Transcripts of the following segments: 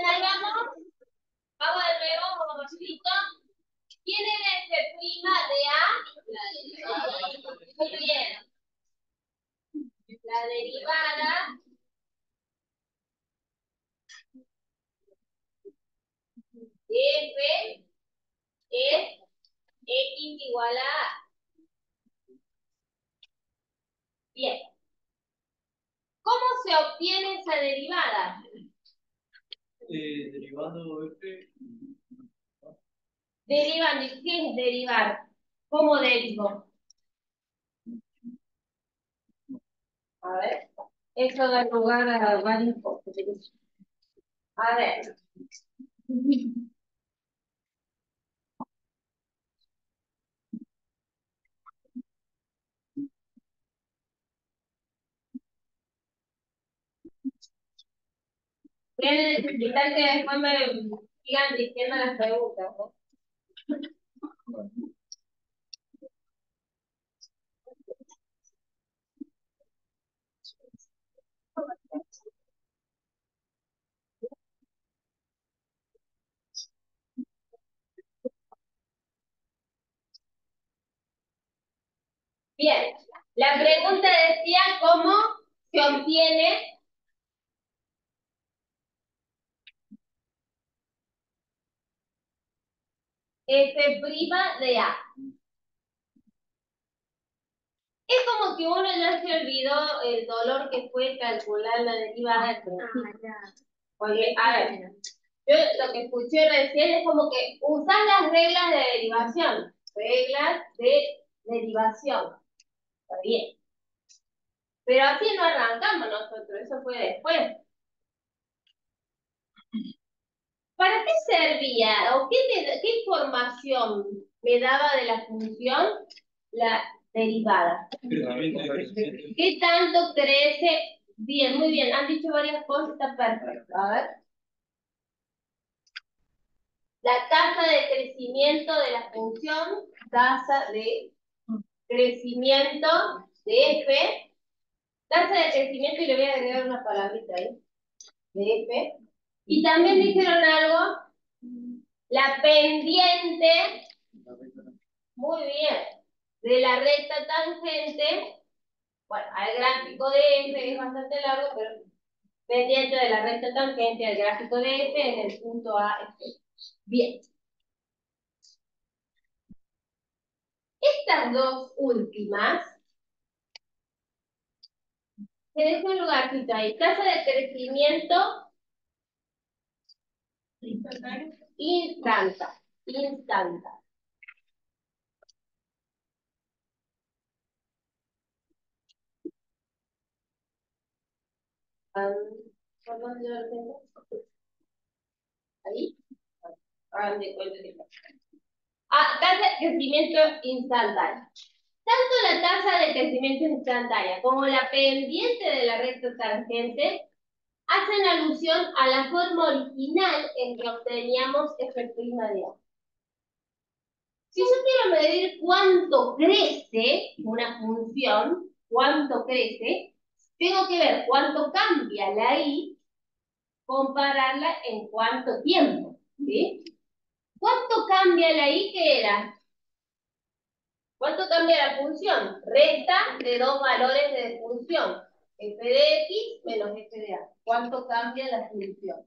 bien, ahí vamos. Vamos de nuevo, vamos rapidito. ¿Quién era este prima de A? La derivada. Muy bien. La derivada de F es X igual a A. Bien. ¿Cómo se obtiene esa derivada? Derivando F. Derivando. ¿Qué es derivar? ¿Cómo derivo? A ver. Eso da lugar a varias cosas. A ver. Voy a necesitar que después me sigan diciendo las preguntas, ¿no? Bien, la pregunta decía cómo se obtiene F' de A. Es como que uno ya se olvidó el dolor que fue calcular la derivada del principio. Porque, a ver, yo lo que escuché recién es como que usar las reglas de derivación. Reglas de derivación. Está bien. Pero así no arrancamos nosotros, eso fue después. ¿Para qué servía o qué información me daba de la función la derivada? ¿Qué tanto crece? Bien, muy bien. Han dicho varias cosas, está perfecto. A ver. La tasa de crecimiento de la función, tasa de crecimiento de F, tasa de crecimiento, y le voy a agregar una palabrita ahí, de F. Y también dijeron algo, la pendiente, muy bien, de la recta tangente, bueno, al gráfico de F es bastante largo, pero pendiente de la recta tangente al gráfico de F en el punto A, F. Bien. Estas dos últimas, se deja un lugarcito ahí, tasa de crecimiento instanta. ¿Por dónde lo tengo? Ahí. Hagan de cuenta que está. Tasa de crecimiento instantáneo. Tanto la tasa de crecimiento instantánea como la pendiente de la recta tangente hacen alusión a la forma original en que obteníamos F' de A. Si yo quiero medir cuánto crece una función, cuánto crece, tengo que ver cuánto cambia la I, compararla en cuánto tiempo, ¿sí? ¿Cuánto cambia la I? ¿Qué era? ¿Cuánto cambia la función? Resta de dos valores de función, f de x menos f de a. ¿Cuánto cambia la función?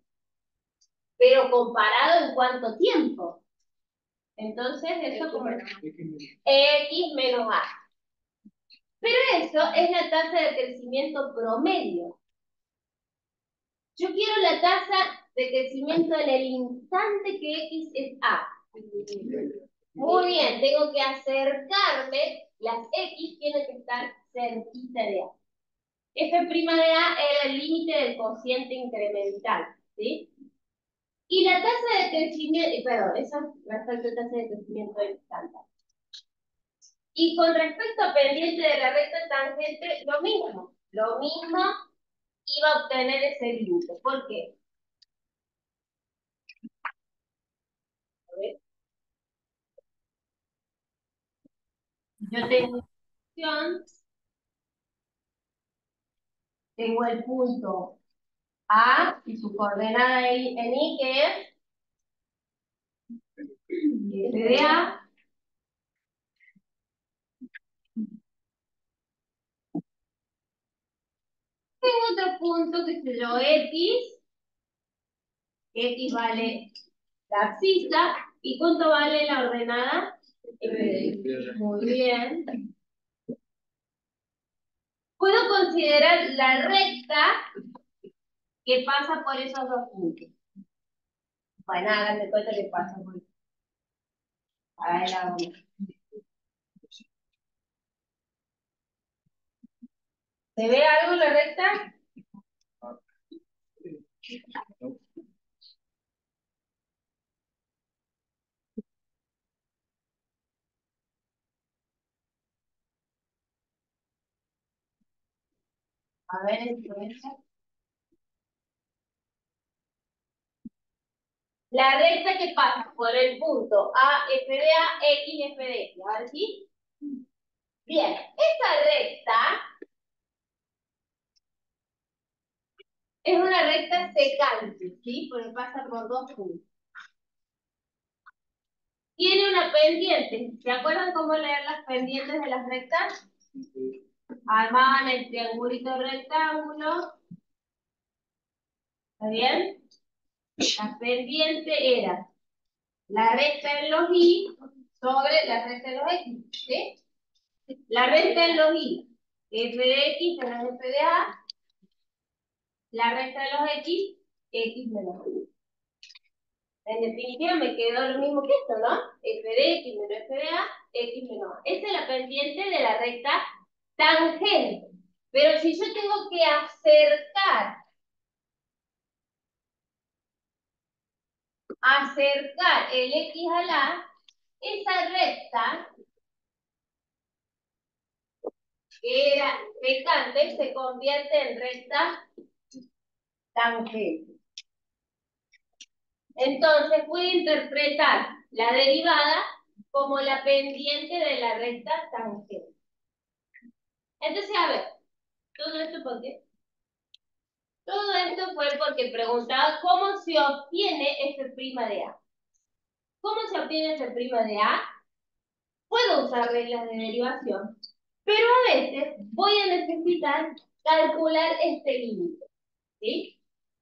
Pero comparado en cuánto tiempo. Entonces, eso como x menos a. Pero eso es la tasa de crecimiento promedio. Yo quiero la tasa de crecimiento en el instante que x es a. Muy bien, tengo que acercarme, las x tienen que estar cerquita de a. F' de a era el límite del cociente incremental, ¿sí? Y la tasa de crecimiento, perdón, esa es la tasa de crecimiento instantáneo. Y con respecto a pendiente de la recta tangente, lo mismo iba a obtener ese límite. ¿Por qué? A ver. Yo tengo función, tengo el punto A y su coordenada en Y, que es F de A. Tengo otro punto que se yo X vale la abscisa. ¿Y cuánto vale la ordenada? Muy bien. Puedo considerar la recta que pasa por esos dos puntos. Bueno, háganme cuenta que pasa por ahí la vamos. ¿Se ve algo en la recta? A ver, influencia. La recta que pasa por el punto A, F de A, X, F de X. A ver, ¿sí? Bien, esta recta es una recta secante, ¿sí? Porque pasa por dos puntos. Tiene una pendiente. ¿Se acuerdan cómo leer las pendientes de las rectas? Armaban el triangulito rectángulo. ¿Está bien? La pendiente era la recta en los Y sobre la recta en los X. ¿Sí? La recta en los Y, F de X menos F de A. La recta de los X, X menos Y. En definitiva me quedó lo mismo que esto, ¿no? F de X menos F de A, X menos A. Esta es la pendiente de la recta tangente. Pero si yo tengo que acercar el X a la, esa recta que era secante se convierte en recta tangente. Entonces puedo interpretar la derivada como la pendiente de la recta tangente. Entonces, a ver, ¿todo esto por qué? Todo esto fue porque preguntaba cómo se obtiene F' de A. ¿Cómo se obtiene F' de A? Puedo usar reglas de derivación, pero a veces voy a necesitar calcular este límite, ¿sí?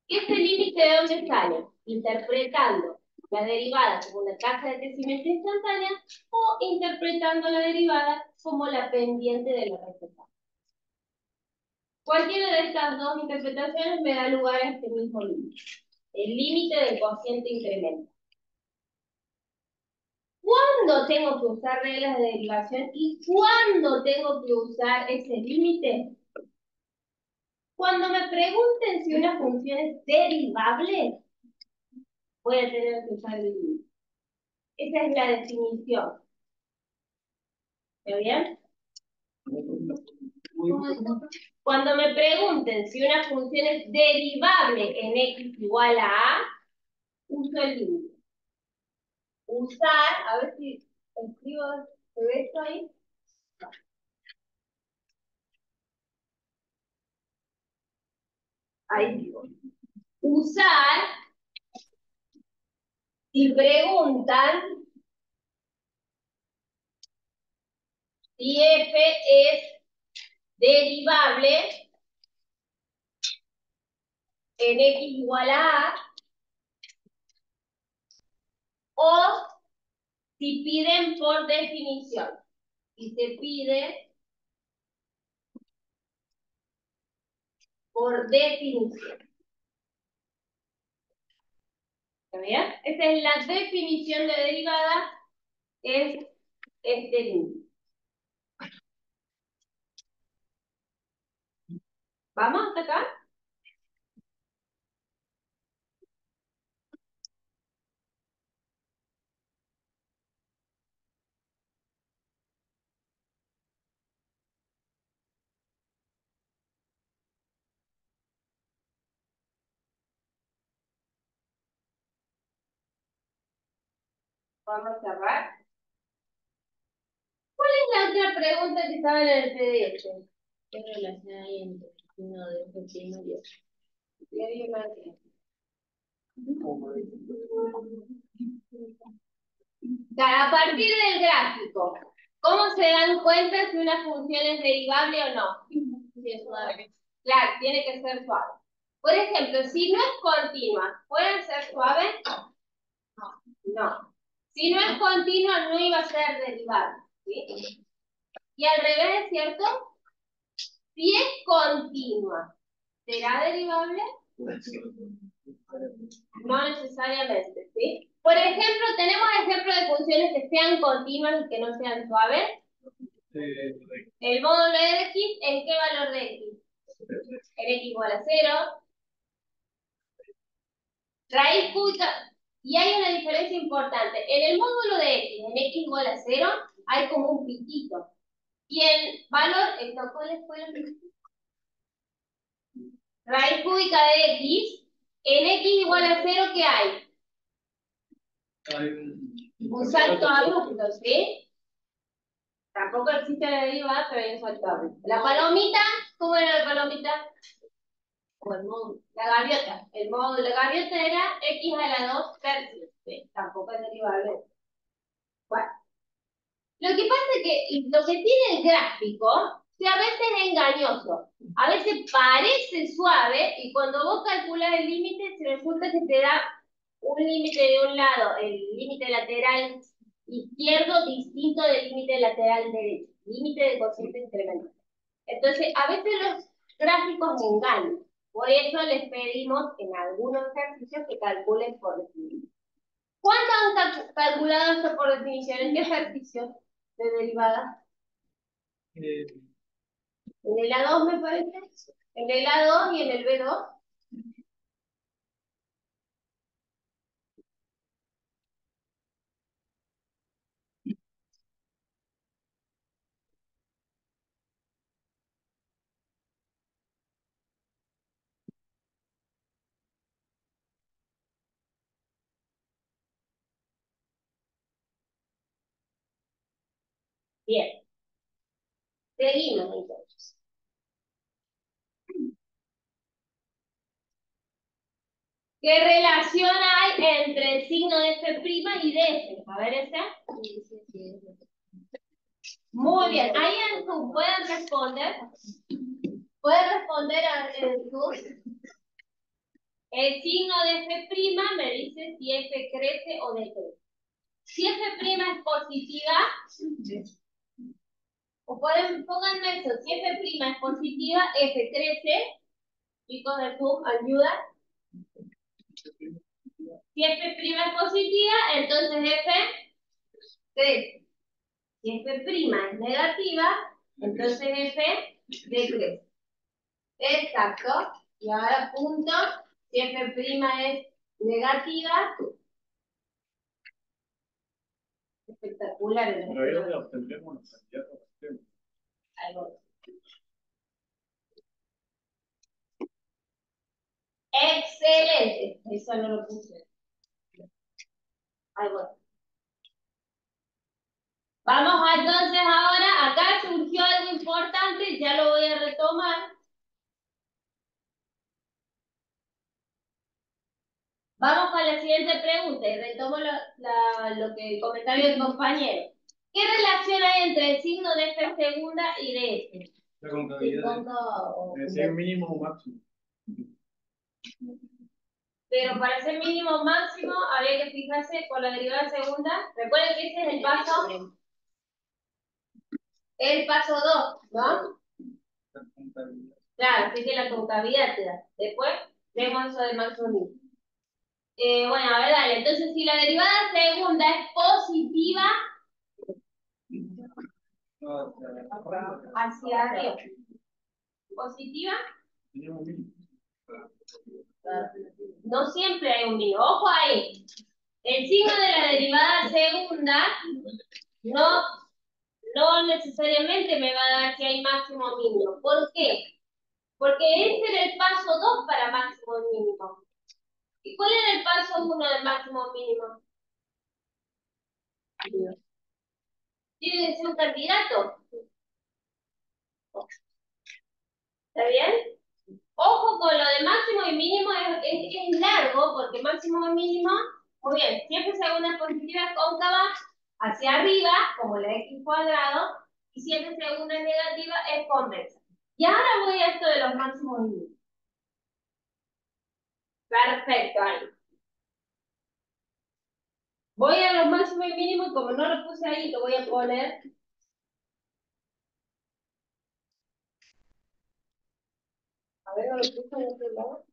¿Y este límite de dónde sale? Interpretando la derivada como una tasa de crecimiento instantánea o interpretando la derivada como la pendiente de la recta. Cualquiera de estas dos interpretaciones me da lugar a este mismo límite, el límite del cociente incremento. ¿Cuándo tengo que usar reglas de derivación y cuándo tengo que usar ese límite? Cuando me pregunten si una función es derivable, voy a tener que usar el límite. Esa es la definición. ¿Está bien? Cuando me pregunten si una función es derivable en x igual a a, uso el límite. Usar, a ver si escribo, ¿se ve esto ahí? Ahí digo. Usar, si preguntan si f es derivable en x igual a a, o si piden por definición. Y se pide por definición. ¿Está bien? Esa es la definición de derivada, es este límite. ¿Vamos hasta acá? Vamos a cerrar. ¿Cuál es la otra pregunta que estaba en el PDF? ¿Qué relación hay entre uno de este primo y otro? A partir del gráfico, ¿cómo se dan cuenta si una función es derivable o no? Si es suave. Claro, tiene que ser suave. Por ejemplo, si no es continua, ¿pueden ser suaves? No. Si no es continua, no iba a ser derivable. ¿Sí? Y al revés, ¿cierto? Si es continua, ¿será derivable? No necesariamente, ¿sí? Por ejemplo, tenemos ejemplos de funciones que sean continuas y que no sean suaves. El módulo de x, ¿en qué valor de x? En x igual a 0. Raíz cúbica. Y hay una diferencia importante. En el módulo de x, en x igual a 0, hay como un pitito. Y el valor, ¿cuál fue el pitito? Raíz cúbica de x, en x igual a 0, ¿qué hay? Un salto abrupto, ¿sí? Tampoco existe la derivada, pero hay un salto abrupto. La palomita, ¿cómo era la palomita? O el módulo. La gaviota. El módulo de la gaviota era x a la 2 tercios. ¿Sí? Tampoco es derivable. Bueno. Lo que pasa es que lo que tiene el gráfico, que a veces es engañoso. A veces parece suave y cuando vos calculas el límite, se resulta que te da un límite de un lado, el límite lateral izquierdo distinto del límite lateral derecho, límite de cociente incremental. Entonces, a veces los gráficos engañan. Por eso les pedimos en algunos ejercicios que calculen por definición. ¿Cuánto han calculado esto por definición? ¿En qué ejercicio de derivada? En el A2 me parece. En el A2 y en el B2. Bien. Seguimos entonces. ¿Qué relación hay entre el signo de F' y de F? A ver ese. Muy bien. Ahí en Zoom pueden responder. Pueden responder en Zoom. El signo de F' me dice si F crece o decrece. Si F' es positiva, o pónganme eso, si F' es positiva, F crece. Chicos del Zoom, ayuda. Si F' es positiva, entonces F crece. Si F' es negativa, entonces F decrece. Exacto. Y ahora punto, si F' es negativa, espectacular. Algo. Excelente. Eso no lo puse. Algo. Vamos entonces ahora, acá surgió algo importante, ya lo voy a retomar. Vamos con la siguiente pregunta y retomo lo que el comentario del compañero. ¿Qué relación hay entre el signo de F segunda y de F? La contabilidad. Es el mínimo o máximo. Pero para ser mínimo o máximo habría que fijarse con la derivada segunda. Recuerden que ese es el paso 2, ¿no? Claro, así que la contabilidad te da. Después vemos eso del máximo mínimo. Bueno, a ver, dale. Entonces, si la derivada segunda es positiva, hacia arriba. ¿Positiva? No siempre hay un mínimo. Ojo ahí. El signo de la derivada segunda no necesariamente me va a dar si hay máximo o mínimo. ¿Por qué? Porque ese era el paso 2 para máximo o mínimo. ¿Y cuál era el paso 1 del máximo o mínimo? Tiene que ser un candidato. ¿Está bien? Ojo con lo de máximo y y mínimo es largo, porque máximo y mínimo, muy bien, siempre según una positiva es cóncava hacia arriba, como la x cuadrado, y siempre según una negativa es convexa. Y ahora voy a esto de los máximos y mínimos. Perfecto, Ani. Voy a los máximos y mínimos, y como no lo puse ahí, lo voy a poner. A ver, no lo puse en otro lado.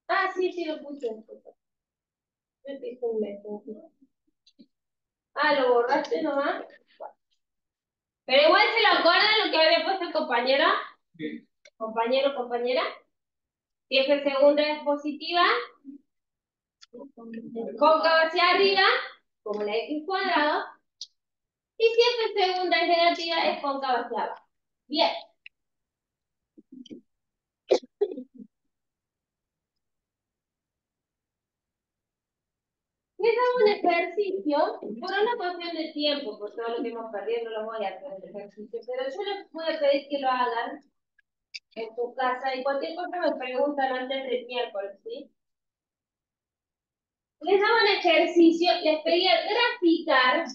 Ah, sí, lo puse. Ah, ¿lo borraste nomás? Pero igual se lo acuerdan lo que había puesto el compañero. Sí. Compañero, compañera. Siempre segunda es positiva. Cóncava hacia arriba, como la x cuadrado. Y siempre segunda es negativa, es cóncava hacia abajo. Bien. Les hago un ejercicio, por una cuestión de tiempo, por todo lo que hemos perdido, no lo voy a hacer el ejercicio, pero yo les puedo pedir que lo hagan en tu casa y cualquier cosa me preguntan antes del miércoles, ¿sí? Les hago un ejercicio, les pedí graficar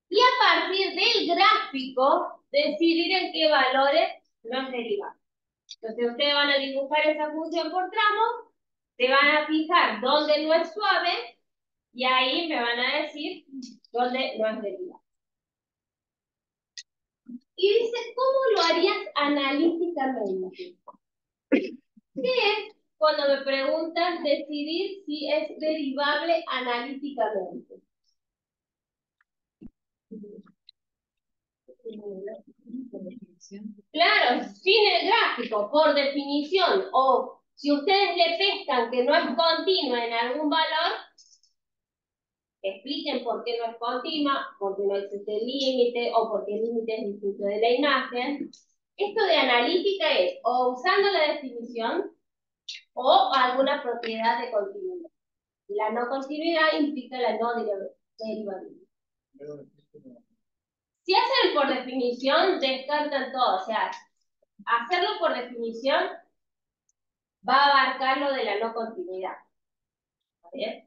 y a partir del gráfico decidir en qué valores los derivar. Entonces ustedes van a dibujar esa función por tramos, se van a fijar dónde no es suave y ahí me van a decir dónde no es derivada. Y dice, ¿cómo lo harías analíticamente? ¿Qué es cuando me preguntan decidir si es derivable analíticamente? Claro, sin el gráfico, por definición, o si ustedes le pescan que no es continua en algún valor, expliquen por qué no es continua, porque no existe límite, o porque el límite es distinto de la imagen. Esto de analítica es o usando la definición o alguna propiedad de continuidad. La no continuidad implica la no derivabilidad. Si hacen por definición, descartan todo. O sea, hacerlo por definición va a abarcar lo de la no continuidad. ¿Bien?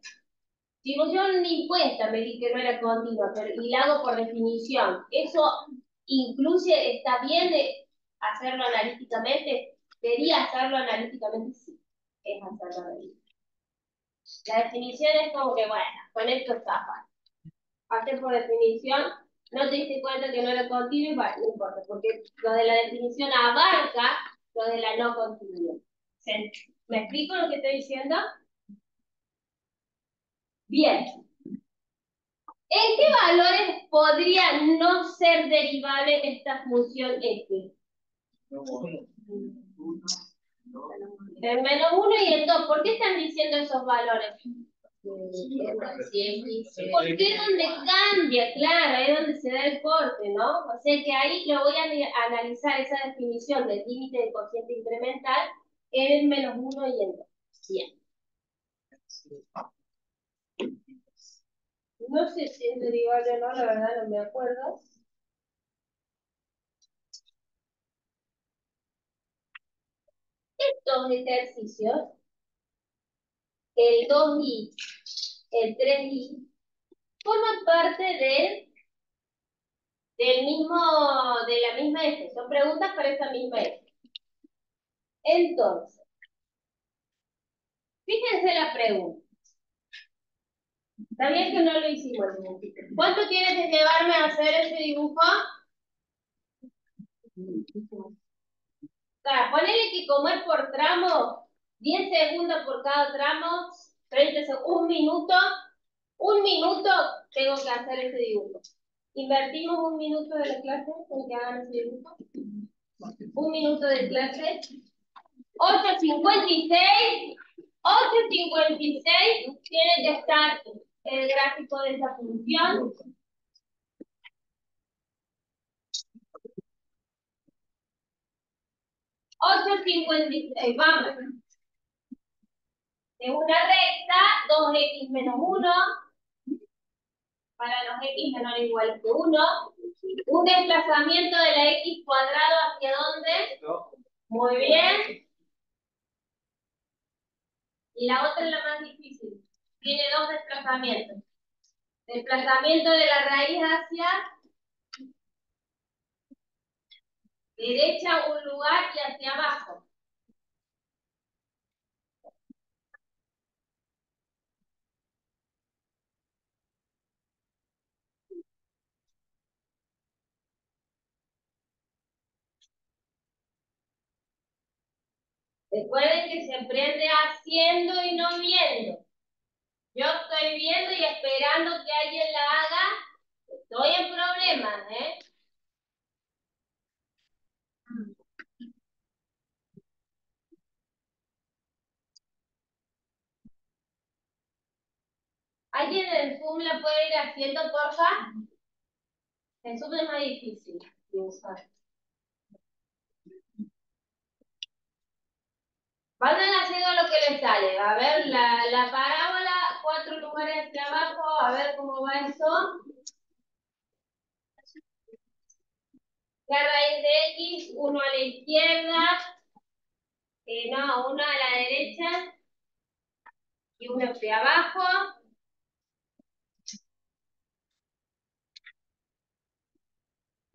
Si yo ni cuenta me di que no era continua, pero y la hago por definición, ¿eso incluye, está bien de hacerlo analíticamente? ¿Quería hacerlo analíticamente? Sí, es hacerlo analíticamente. La definición es como que, bueno, con esto está fácil. Hacer por definición, no te diste cuenta que no era continuo, no importa, porque lo de la definición abarca lo de la no continuidad. ¿Me explico lo que estoy diciendo? Bien. ¿En qué valores podría no ser derivable esta función f? En -1 y en 2. ¿Por qué están diciendo esos valores? Porque es donde cambia, claro, es donde se da el corte, ¿no? O sea que ahí lo voy a analizar esa definición del límite del cociente incremental en -1 y en 2. Bien. No sé si es derivable o no, la verdad no me acuerdo. Estos ejercicios, el 2i, el 3i, forman parte de la misma F. Son preguntas para esa misma F. Entonces, fíjense la pregunta. Está bien que no lo hicimos. ¿Cuánto tienes que llevarme a hacer ese dibujo? Claro, ponele que como es por tramo, 10 segundos por cada tramo, 30 segundos, un minuto tengo que hacer ese dibujo. ¿Invertimos un minuto de la clase en que hagan ese dibujo? Un minuto de clase. 8:56. 8:56 tiene que estar el gráfico de esa función. 8:56, vamos. Es una recta, 2x menos 1. para los x menor o igual que 1. Un desplazamiento de la x cuadrado ¿hacia dónde? No. Muy bien. Y la otra es la más difícil. Tiene dos desplazamientos. Desplazamiento de la raíz hacia derecha un lugar y hacia abajo. Recuerden que se aprende haciendo y no viendo. Yo estoy viendo y esperando que alguien la haga. Estoy en problemas, ¿eh? ¿Alguien en Zoom la puede ir haciendo, porfa? En Zoom es más difícil de usar. Vayan haciendo lo que les sale. A ver, la parábola, 4 lugares hacia abajo, a ver cómo va eso. La raíz de x, 1 a la izquierda, no, 1 a la derecha y 1 hacia abajo.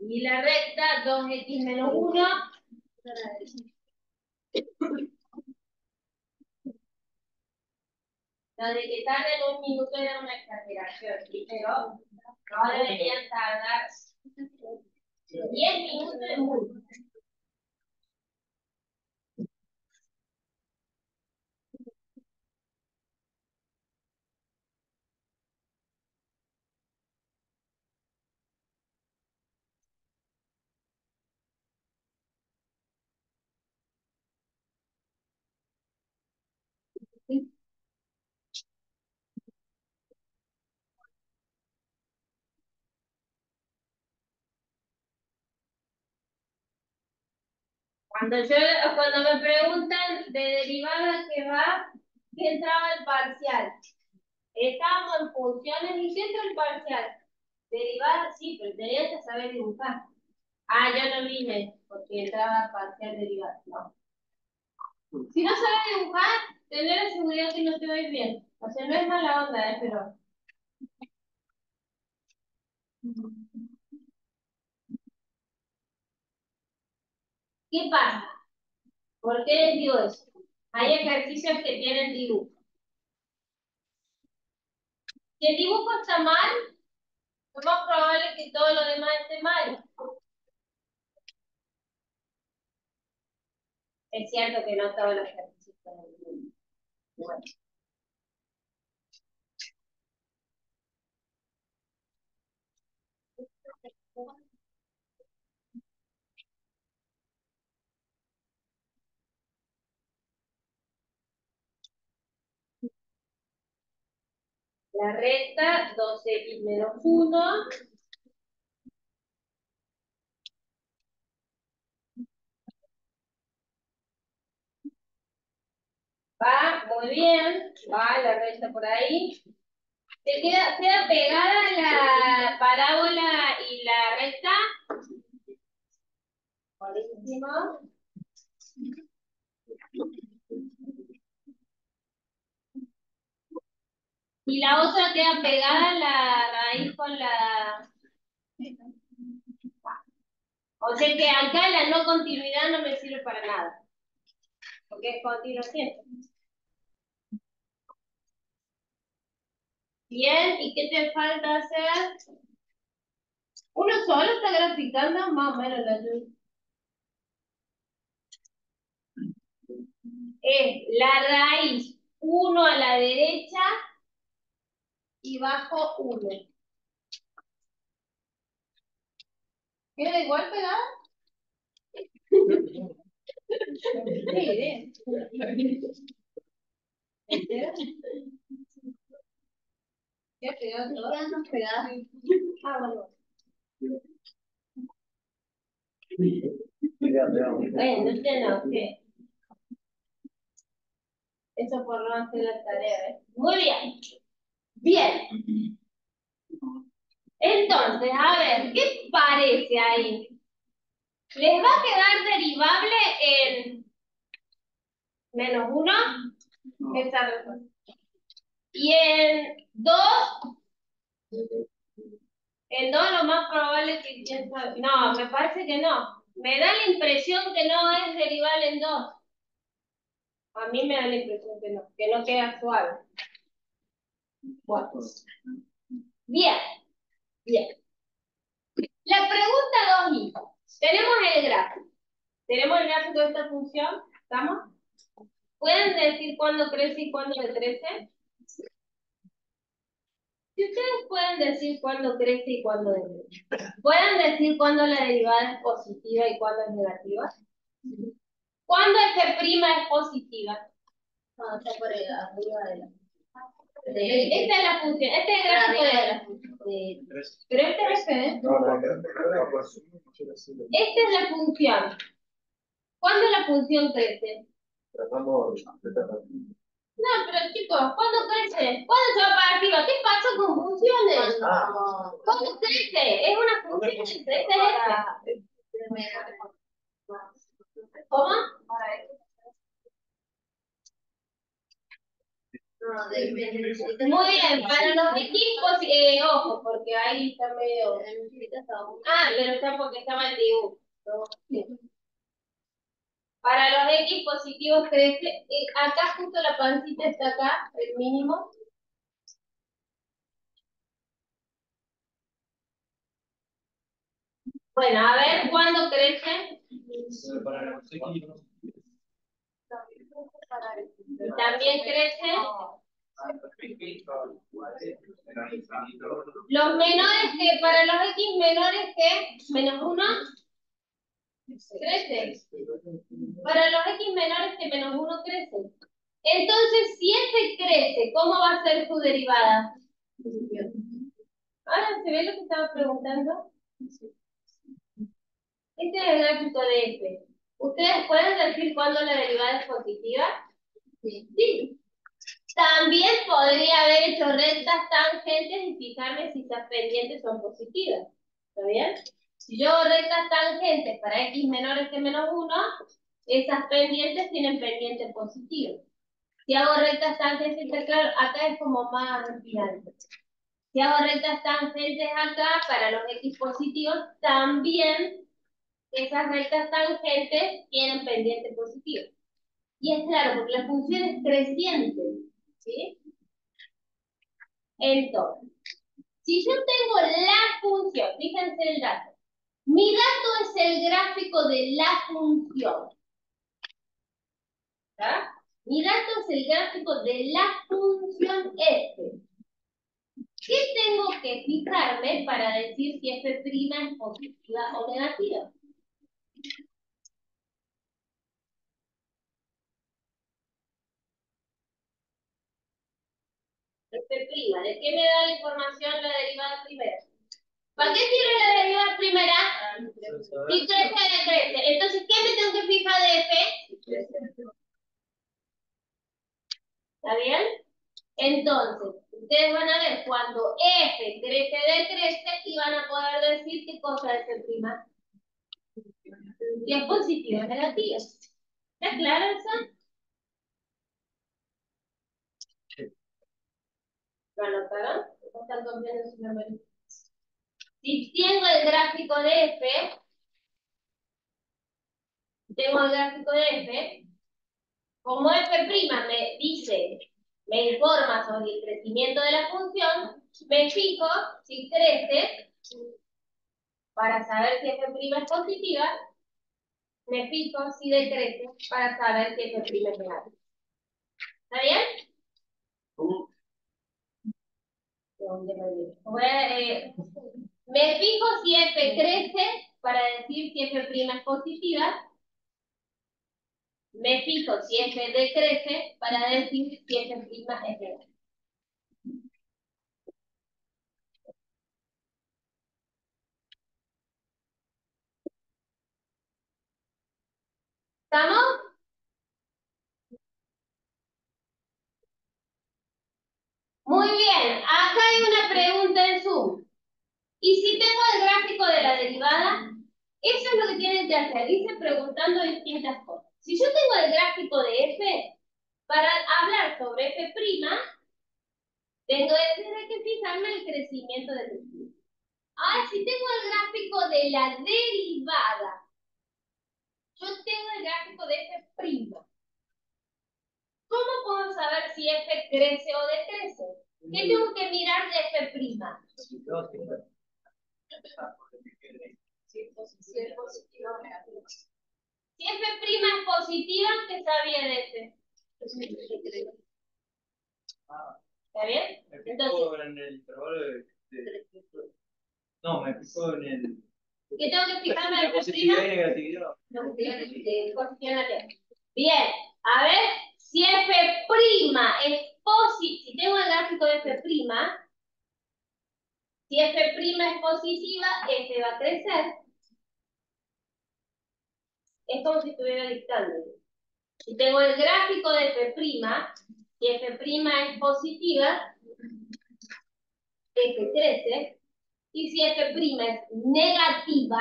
Y la recta, 2x menos 1. Lo de que tarden un minuto era una exageración, ¿sí? Pero no deberían tardar 10 minutos es mucho. Cuando me preguntan de derivada que va, ¿qué entraba el parcial? Estábamos en funciones y ¿qué entró el parcial? Derivada sí, pero tenías que saber dibujar. Ah, yo no vine porque entraba parcial derivada, no. Si no sabes dibujar, tener la seguridad que no te vais bien. O sea, no es mala onda, pero... ¿Qué pasa? ¿Por qué les digo eso? Hay ejercicios que tienen dibujo. Si el dibujo está mal, lo más probable es que todo lo demás esté mal. Es cierto que no todos los ejercicios tienen dibujo. Bueno. La recta, 2x menos 1. Va, muy bien. Va la recta por ahí. ¿Queda pegada la parábola y la recta? Buenísimo. Y la otra queda pegada la raíz con la... O sea que acá la no continuidad no me sirve para nada. Porque es continuación. Bien, ¿y qué te falta hacer? Uno solo está graficando más o menos la luz. Es la raíz 1 a la derecha y bajo 1. ¿Queda igual pegada? Sí, ¿entera? ¿Queda pegado todo? Quedan pegadas. Ah, bueno. No entiendo, ¿qué? Eso por no hacer la tarea, ¿eh? Muy bien. Bien. Entonces, a ver, ¿qué parece ahí? ¿Les va a quedar derivable en -1? No. Esa respuesta. Y en 2, lo más probable es que piensa. No, me parece que no. Me da la impresión que no es derivable en 2. A mí me da la impresión que no queda suave. Bueno. Bien, bien. La pregunta 2i. Tenemos el gráfico. Tenemos el gráfico de esta función. ¿Estamos? ¿Pueden decir cuándo crece y cuándo decrece? Si ustedes pueden decir cuándo crece y cuándo decrece, ¿pueden decir cuándo la derivada es positiva y cuándo es negativa? ¿Cuándo f' es positiva? Cuando está por arriba de la... Esta es la función, este es el gráfico de la función. Pero este es f, ¿eh? Esta es la función. ¿Cuándo la función crece? No, pero chicos, ¿cuándo crece? ¿Cuándo se va para arriba? ¿Qué pasa con funciones? ¿Cuándo crece? Es una función, crece ¿Cómo? Muy bien, para los equipos, ojo, porque ahí está medio... pero está porque estaba el dibujo. Para los X positivos crece, acá justo la pancita está acá, el mínimo. Bueno, a ver cuándo crece. También crece. Los menores que, para los X menores que -1, crece. Para los X menores que -1 crece. Entonces, si este crece, ¿cómo va a ser su derivada? Ahora, ¿se ve lo que estaba preguntando? Este es el gráfico de F. ¿Ustedes pueden decir cuándo la derivada es positiva? Sí. También podría haber hecho rectas tangentes y fijarme si esas pendientes son positivas. ¿Está bien? Si yo hago rectas tangentes para X menores que -1, esas pendientes tienen pendientes positivas. Si hago rectas tangentes, claro, acá es como más final. Si hago rectas tangentes acá, para los X positivos, también esas rectas tangentes tienen pendiente positivo. Y es claro, porque la función es creciente. ¿Sí? Entonces, si yo tengo la función, fíjense el dato. Mi dato es el gráfico de la función. ¿Está? Mi dato es el gráfico de la función f. ¿Qué tengo que fijarme para decir si f' es positiva o negativa? F', ¿de qué me da la información la derivada primera? ¿Para qué sirve la derivada primera? Si crece o decrece. Entonces, ¿qué me tengo que fijar de f? ¿Está bien? Entonces, ustedes van a ver cuando f crece, decrece y van a poder decir qué cosa es f'. Si es positivo o negativo. ¿Está claro eso? ¿Lo anotaron? ¿No están confiando en su memoria? Si tengo el gráfico de f, como f' me dice, me informa sobre el crecimiento de la función, me fijo si crece, para saber si f' es positiva, me fijo si decrece, para saber si f' es negativa. ¿Está bien? Me fijo si f crece, para decir si f' es positiva. Me fijo si f decrece para decir si f' es negativa. ¿Estamos? Muy bien. Acá hay una pregunta en Zoom. Y si tengo el gráfico de la derivada, eso es lo que tienen que hacer, irse preguntando distintas cosas. Si yo tengo el gráfico de f, para hablar sobre f', tengo que fijarme el crecimiento de f'. Ahora, si tengo el gráfico de la derivada, yo tengo el gráfico de f'. ¿Cómo puedo saber si f crece o decrece? ¿Qué tengo que mirar de f'? Si f' es positiva, ¿qué sabía de f? ¿Está bien? Entonces, en el intervalo no, me fijo en el... ¿qué tengo que fijarme de f'? Positividad y negatividad. Bien, a ver, si f' es positiva, si tengo el gráfico de f', si f' es positiva, f va a crecer. Es como si estuviera dictando. Si tengo el gráfico de f', si f' es positiva, f crece. Y si f' es negativa,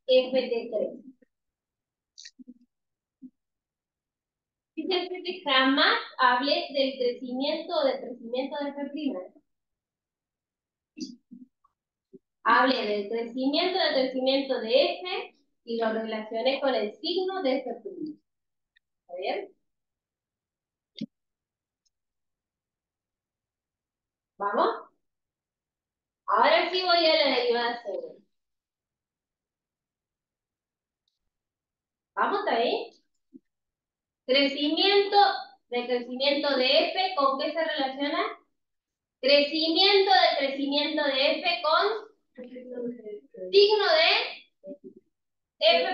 f decrece. Fíjense que jamás hablé del crecimiento o decrecimiento de f'. Hablé del crecimiento de f y lo relacioné con el signo de f'. ¿Está bien? ¿Vamos? Ahora sí voy a la derivada segunda. ¿Vamos ahí? Crecimiento de f, ¿con qué se relaciona? Crecimiento de f con signo de f'.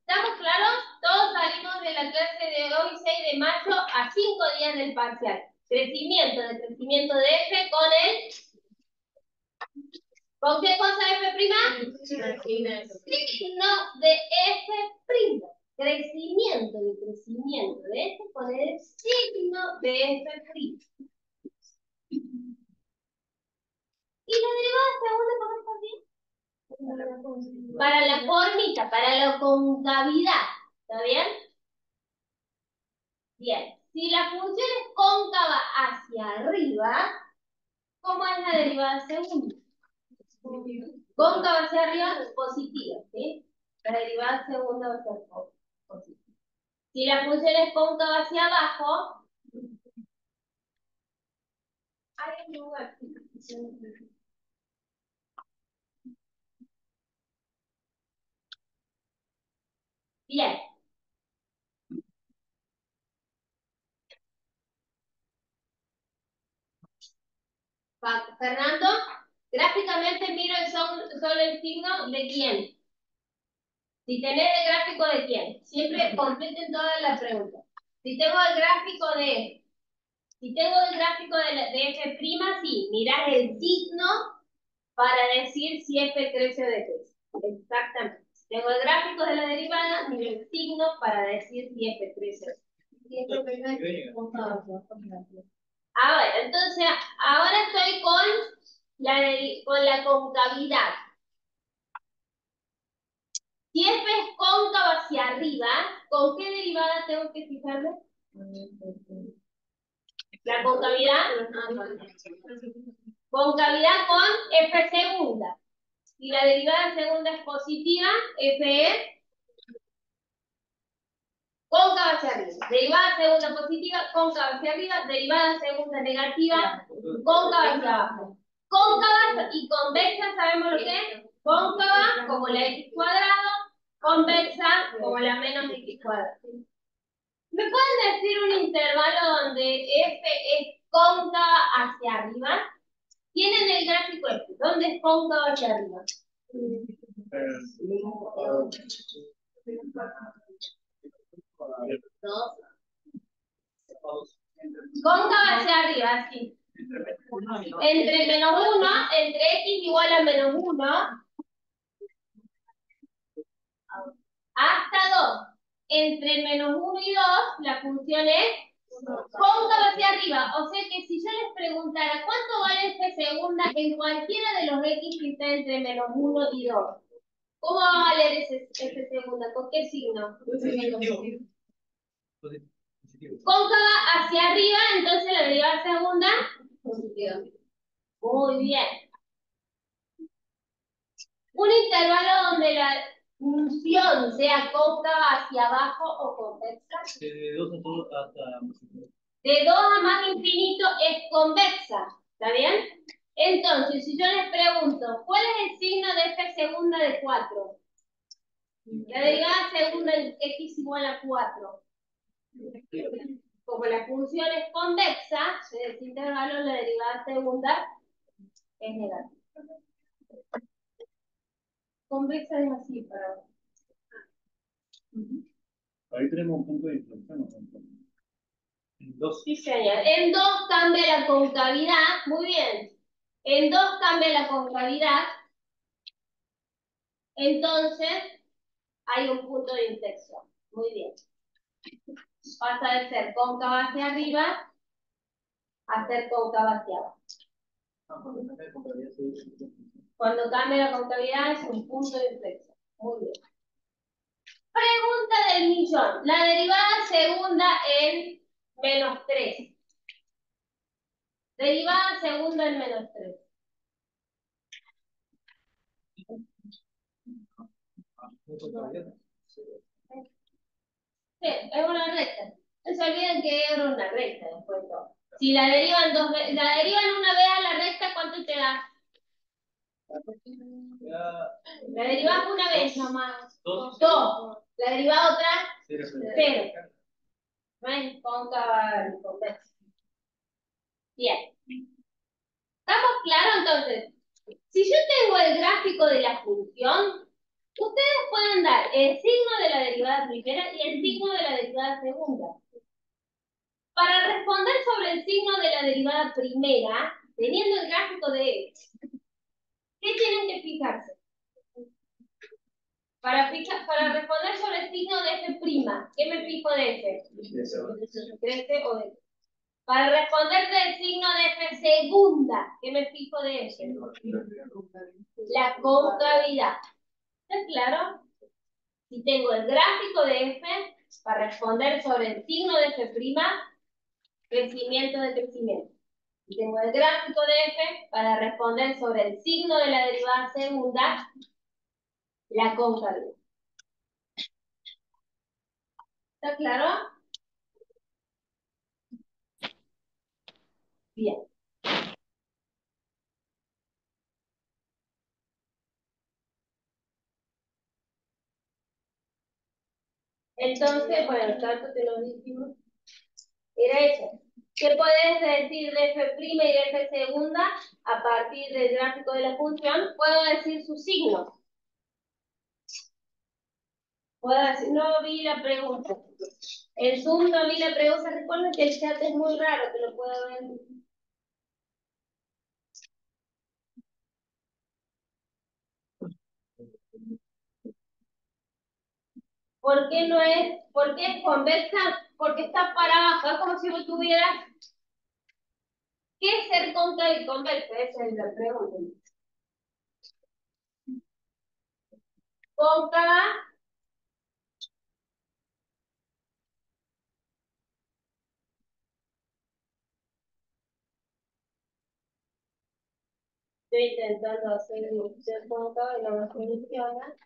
¿Estamos claros? Todos salimos de la clase de hoy, 6 de mayo, a 5 días del parcial. Crecimiento de f con el... ¿Con qué cosa f'? Signo de f'. Crecimiento de f con el signo de f'. ¿Y la derivada segunda por qué está bien? Para la formita, para la concavidad. ¿Está bien? Bien. Si la función es cóncava hacia arriba, ¿cómo es la derivada segunda? Cóncava hacia arriba, positiva, ¿sí? La derivada segunda va a ser positiva. Si la función es cóncava hacia abajo, hay un lugar. Bien. Fernando, gráficamente miro solo el signo de quién. Si tenés el gráfico de quién. Siempre completen todas las preguntas. Si tengo el gráfico de f', sí, mirás el signo para decir si f crece o decrece. Exactamente. Si tengo el gráfico de la derivada, miro el signo para decir si f crece o decrece. A ver, entonces, ahora estoy con la concavidad. Si f es cóncava hacia arriba, ¿con qué derivada tengo que fijarme? La concavidad. Concavidad con f segunda. Si la derivada segunda es positiva, f es cóncava hacia arriba. Derivada segunda positiva, cóncava hacia arriba. Derivada segunda negativa, cóncava hacia abajo. Cóncava y convexa, ¿sabemos lo que es? Cóncava como la x cuadrado, convexa como la menos x cuadrado. ¿Me pueden decir un intervalo donde f es cóncava hacia arriba? Tienen el gráfico este. ¿Dónde es cóncava hacia arriba? Cóncava hacia arriba, sí. Entre menos 1, entre x igual a menos 1, hasta 2. Entre menos 1 y 2, la función es cóncava hacia arriba. O sea que si yo les preguntara cuánto vale f segunda en cualquiera de los x que está está entre -1 y 2. ¿Cómo va a valer ese segunda? ¿Con qué signo? Cóncava hacia arriba, entonces la derivada segunda, positiva. Muy bien. Un intervalo donde la función sea cóncava hacia abajo o convexa. De 2 hasta... De 2 a más infinito es convexa. ¿Está bien? Entonces, si yo les pregunto, ¿cuál es el signo de f segunda de 4? La derivada segunda es x igual a 4. Como la función es convexa, de ese intervalo la derivada segunda es negativa. Convexa es así, para... Ahí tenemos un punto de inflexión. En 2. Sí, señor. En 2 cambia la concavidad. Muy bien. En 2 cambia la concavidad. Entonces, hay un punto de inflexión. Muy bien. Pasa de ser cóncava hacia arriba a ser cóncava hacia abajo. Cuando cambia la concavidad es un punto de inflexión. Muy bien. Pregunta del millón. La derivada segunda en -3. Derivada segunda en -3. Sí, es una recta. No se olviden que era una recta después de todo. Si la derivan dos veces, la derivan una vez a la recta, ¿cuánto te da? La derivas una vez nomás. 2. La derivas otra, 0. ¿No es cóncava ni convexa? Bien. ¿Estamos claros entonces? Si yo tengo el gráfico de la función, ustedes pueden dar el signo de la derivada primera y el signo de la derivada segunda. Para responder sobre el signo de la derivada primera, teniendo el gráfico de f, ¿qué tienen que fijarse? Para responder sobre el signo de f', ¿qué me fijo de f? Crece o decrece. Para responder del signo de f segunda, ¿qué me fijo de f? La concavidad. ¿Está claro? Si tengo el gráfico de f, para responder sobre el signo de f', crecimiento de crecimiento. Y tengo el gráfico de f para responder sobre el signo de la derivada segunda, la concavidad. ¿Está claro? Bien. Entonces, bueno, el tanto que nos dijimos era eso. ¿Qué puedes decir de f' y de f segunda a partir del gráfico de la función? Puedo decir sus signos. Puedo decir, no vi la pregunta. En Zoom no vi la pregunta. Recuerden que el chat es muy raro, que lo puedo ver. ¿Por qué no es? ¿Por qué es convexa? Porque está para abajo. Es como si vos tuvieras... ¿Qué es ser cóncava y convexa? Esa es la pregunta. Cóncava. Estoy intentando hacer ser cóncava y no me funciona.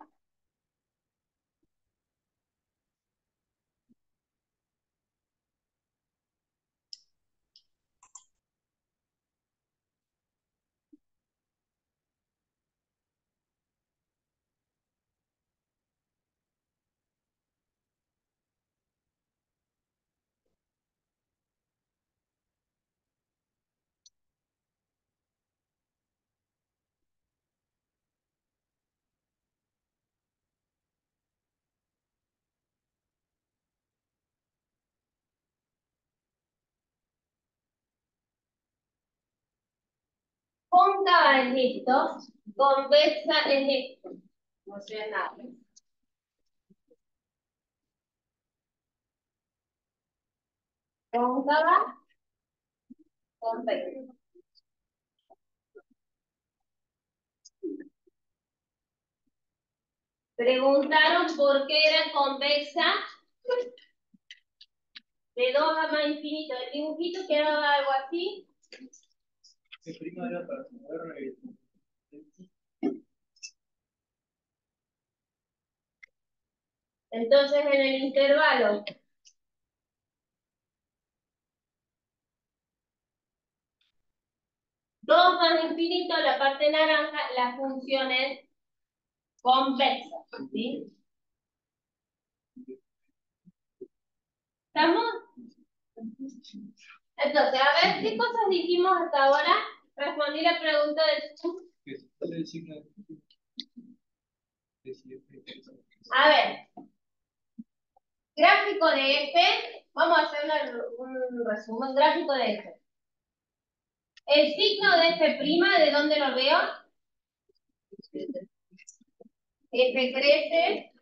Cóncava es esto, convexa es esto. No sé nada. Cóncava, convexa. Preguntaron por qué era convexa de 2 a más infinito. El dibujito quedaba algo así. ¿Qué prima era para saber? Entonces en el intervalo 2 más infinito, la parte naranja, la función es convexa. ¿Sí? ¿Estamos? Entonces, a ver, ¿qué cosas dijimos hasta ahora? Respondí la pregunta de tú. El signo de A ver, gráfico de F, vamos a hacer un resumen, gráfico de F. El signo de F', ¿de dónde lo veo? F crece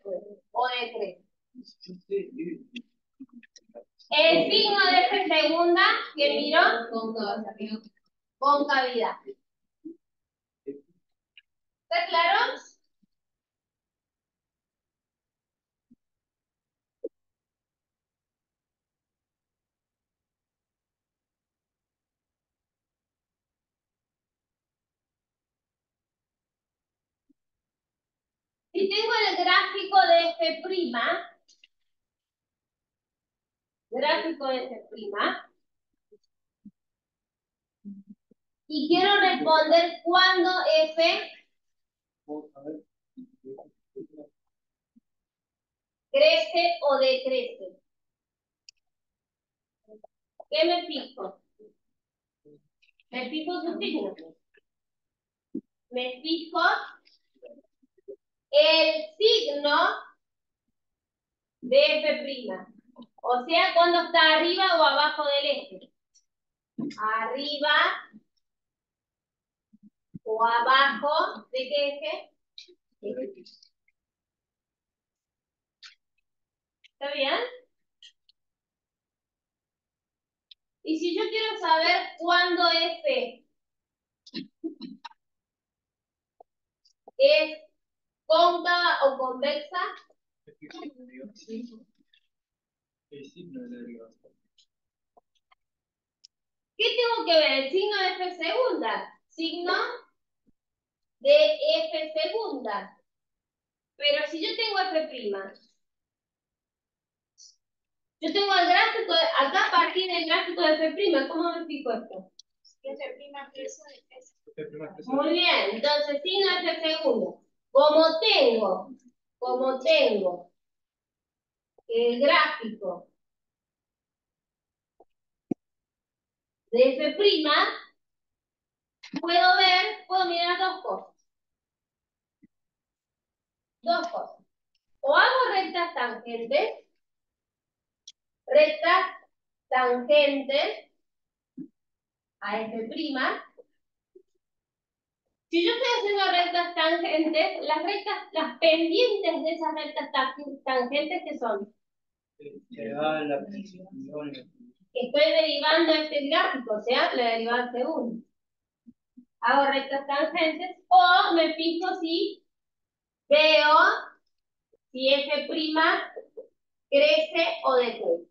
o decrece. El signo de F segunda, que miro, concavidad. ¿Está claro? Si tengo el gráfico de F', gráfico de F', y quiero responder cuándo F crece o decrece. ¿Qué me fijo? Me fijo su signo. Me fijo el signo de F'. O sea, cuando está arriba o abajo del eje. Arriba o abajo de qué eje. ¿Está bien? Y si yo quiero saber cuándo F es cóncava o convexa, el signo de la derivación. ¿qué tengo que ver? El signo de F segunda. Signo de F segunda. Pero si yo tengo F', yo tengo el gráfico, acá a partir del gráfico de F', ¿cómo me fijo esto? F' crece o decrece. Muy bien, entonces signo de F segunda. Como tengo el gráfico de F', puedo mirar dos cosas. Dos cosas. O hago rectas tangentes a F'. Si yo estoy haciendo rectas tangentes, las pendientes de esas rectas tangentes, ¿qué son? Que da la Estoy derivando este gráfico, o sea, la derivada segunda. Hago rectas tangentes o me fijo si veo si F' crece o decrece.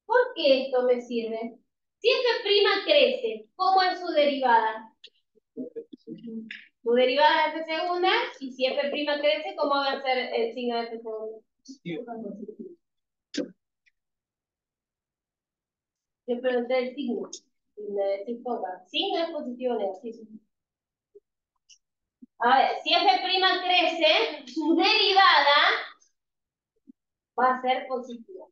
¿Por qué esto me sirve? Si F' crece, ¿cómo es su derivada? Su derivada es F segunda, y si F' crece, ¿cómo va a ser el signo de F segunda? Yo pregunté el signo, y me decís poca. Signo es positivo o negativo. A ver, si F' crece, su derivada va a ser positiva.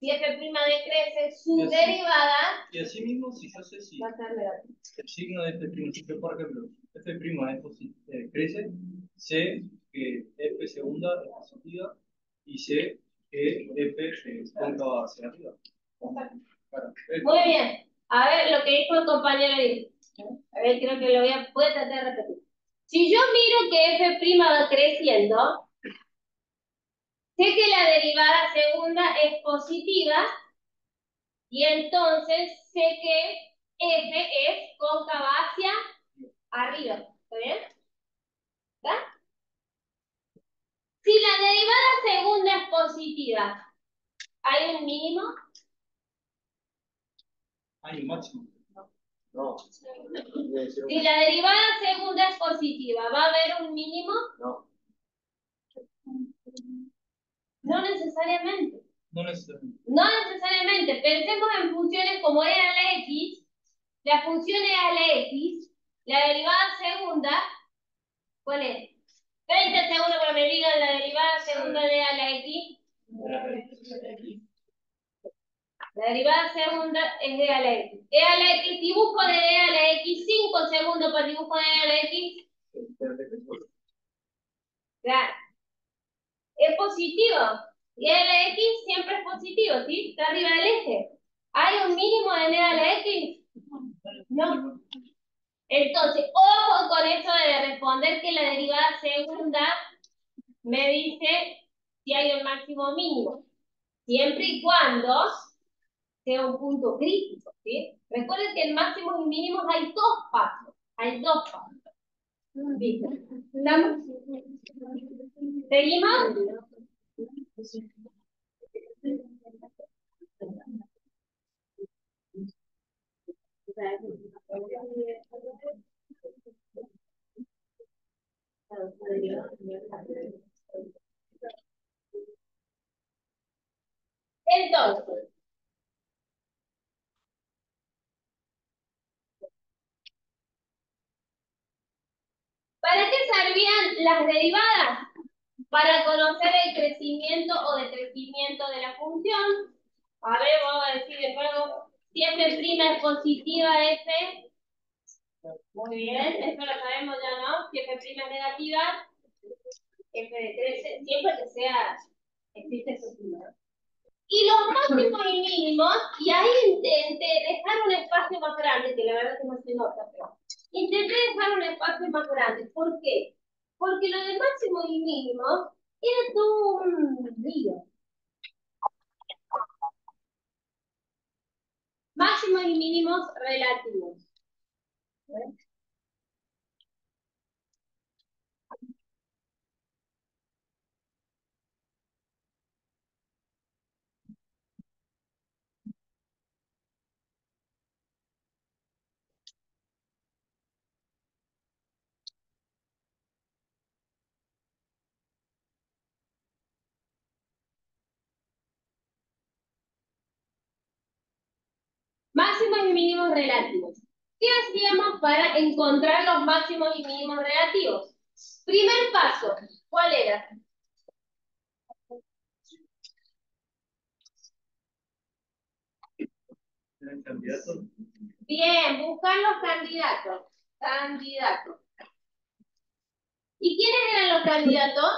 Si F' decrece, su derivada y así mismo, si yo sé si va a ser negativa. el signo de F', si yo, por ejemplo, F' crece, sé que F segunda es positiva y sé que F es cóncava hacia arriba. Claro. Muy bien. A ver lo que dijo el compañero ahí. A ver, creo que voy a tratar de repetir. Si yo miro que F' va creciendo, sé que la derivada segunda es positiva y entonces sé que F es cóncava hacia arriba. ¿Está bien? ¿Está? segunda es positiva, ¿hay un mínimo? Hay un máximo. No. Si la derivada segunda es positiva, ¿va a haber un mínimo? No. No necesariamente. No necesariamente. No necesariamente. Pensemos en funciones como e a la x. La función e a la x, la derivada segunda, ¿cuál es? 30 segundos para que me digan la derivada segunda de e a la x. La derivada segunda es e a la x. E a la x, dibujo de e a la x, 5 segundos para el dibujo de e a la x. Claro. Es positivo. Y e a la x siempre es positivo, ¿sí? Está arriba del eje. ¿Hay un mínimo de e a la x? No. Entonces, ojo con eso de responder que la derivada segunda me dice si hay un máximo o mínimo. Siempre y cuando sea un punto crítico, ¿sí? Recuerden que en máximos y mínimos hay dos pasos. Hay dos pasos. ¿Viste? ¿Estamos? ¿Seguimos? Entonces, ¿para qué servían las derivadas? Para conocer el crecimiento o decrecimiento de la función. A ver, vamos a decir de nuevo, si f' es positiva, f. Muy bien, esto lo sabemos ya, ¿no? Si f' es negativa, f decrece, siempre que sea, existe ese signo. Y los máximos y mínimos, y ahí intenté dejar un espacio más grande, que la verdad que no se nota, pero intenté dejar un espacio más grande. ¿Por qué? Porque lo de máximos y mínimos era todo un lío. Máximos y mínimos relativos. ¿Ven? Máximos y mínimos relativos. ¿Qué hacíamos para encontrar los máximos y mínimos relativos? Primer paso, ¿cuál era? ¿Eran candidatos? Bien, buscar los candidatos. Candidatos. ¿Y quiénes eran los candidatos?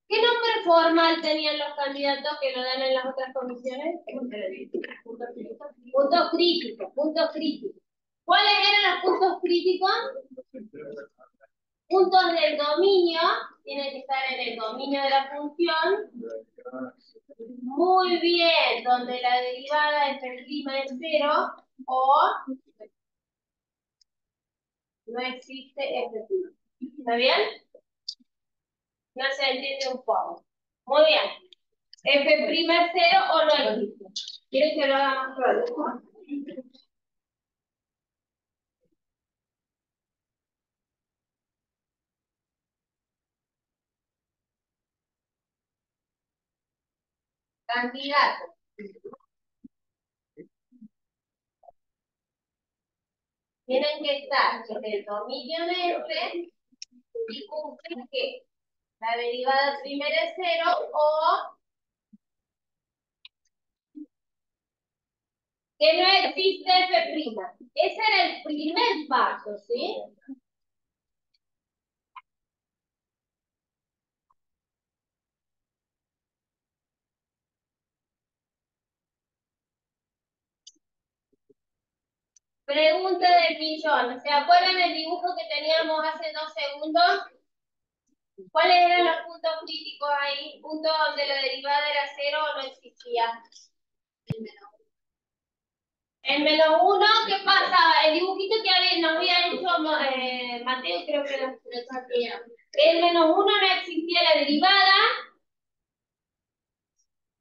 ¿Qué nombre formal tenían los candidatos que lo dan en las otras comisiones? Puntos críticos, puntos críticos. ¿Cuáles eran los puntos críticos? Puntos del dominio, tienen que estar en el dominio de la función. Muy bien, donde la derivada f' es 0 o no existe f'. ¿Está bien? No se entiende un poco. Muy bien. F' es 0 o no existe. ¿Quieren que lo haga más claro? Candidato. Tienen que estar en el dominio de F y cumplir que la derivada primera es 0 o que no existe f'. Ese era el primer paso, ¿sí? Pregunta del millón. ¿Se acuerdan el dibujo que teníamos hace 2 segundos? ¿Cuáles eran los puntos críticos ahí? Puntos donde la derivada era 0 o no existía. El menos 1, ¿qué pasaba? El dibujito que nos había hecho Mateo creo que lo sabía. En menos 1 no existía la derivada.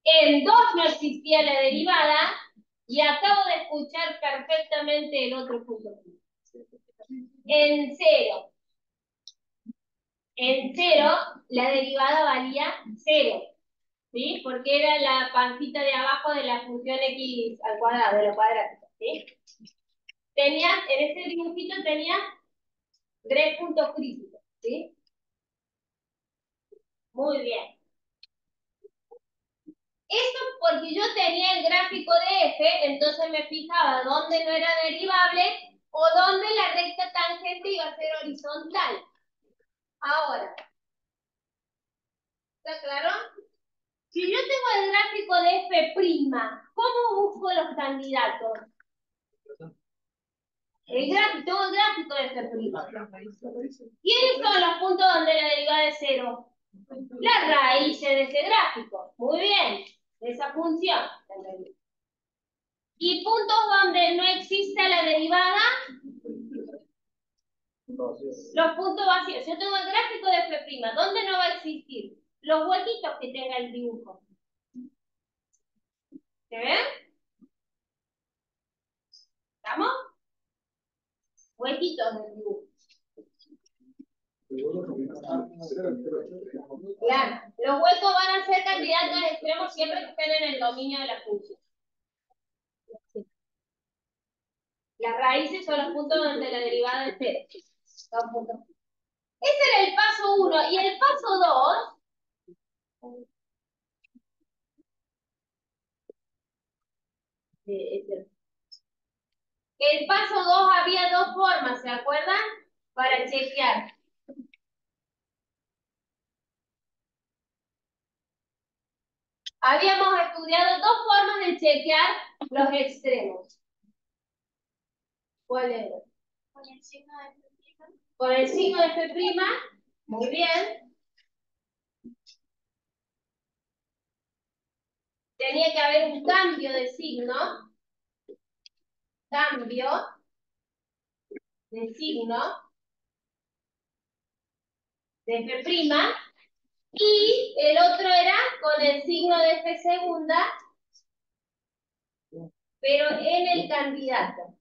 En 2 no existía la derivada. Y acabo de escuchar perfectamente el otro punto. En 0. En 0, la derivada valía 0. ¿Sí? Porque era la pancita de abajo de la función x al cuadrado, de lo cuadrático. ¿Sí? En este dibujito tenía 3 puntos críticos. ¿Sí? Muy bien. Esto porque yo tenía el gráfico de f, entonces me fijaba dónde no era derivable o dónde la recta tangente iba a ser horizontal. Ahora, ¿está claro? Si yo tengo el gráfico de f', ¿cómo busco los candidatos? Tengo el gráfico de f'. ¿Quiénes son los puntos donde la derivada es 0? Las raíces de ese gráfico. Muy bien, de esa función. ¿Y puntos donde no existe la derivada? Los puntos vacíos. Yo tengo el gráfico de f'. ¿Dónde no va a existir? Los huequitos que tenga el dibujo. ¿Se ven? ¿Estamos? Huequitos del dibujo. Claro, los huecos van a ser candidatos extremos siempre que estén en el dominio de la función. Las raíces son los puntos donde la derivada es 0. Ese era el paso 1. Y el paso 2... El paso 2 había 2 formas, ¿se acuerdan? Para chequear. Habíamos estudiado 2 formas de chequear los extremos. ¿Cuál era? Con el signo de f'. Con el signo de f', muy bien. Tenía que haber un cambio de signo. Cambio de signo de f'. Y el otro era con el signo de f', pero en el candidato.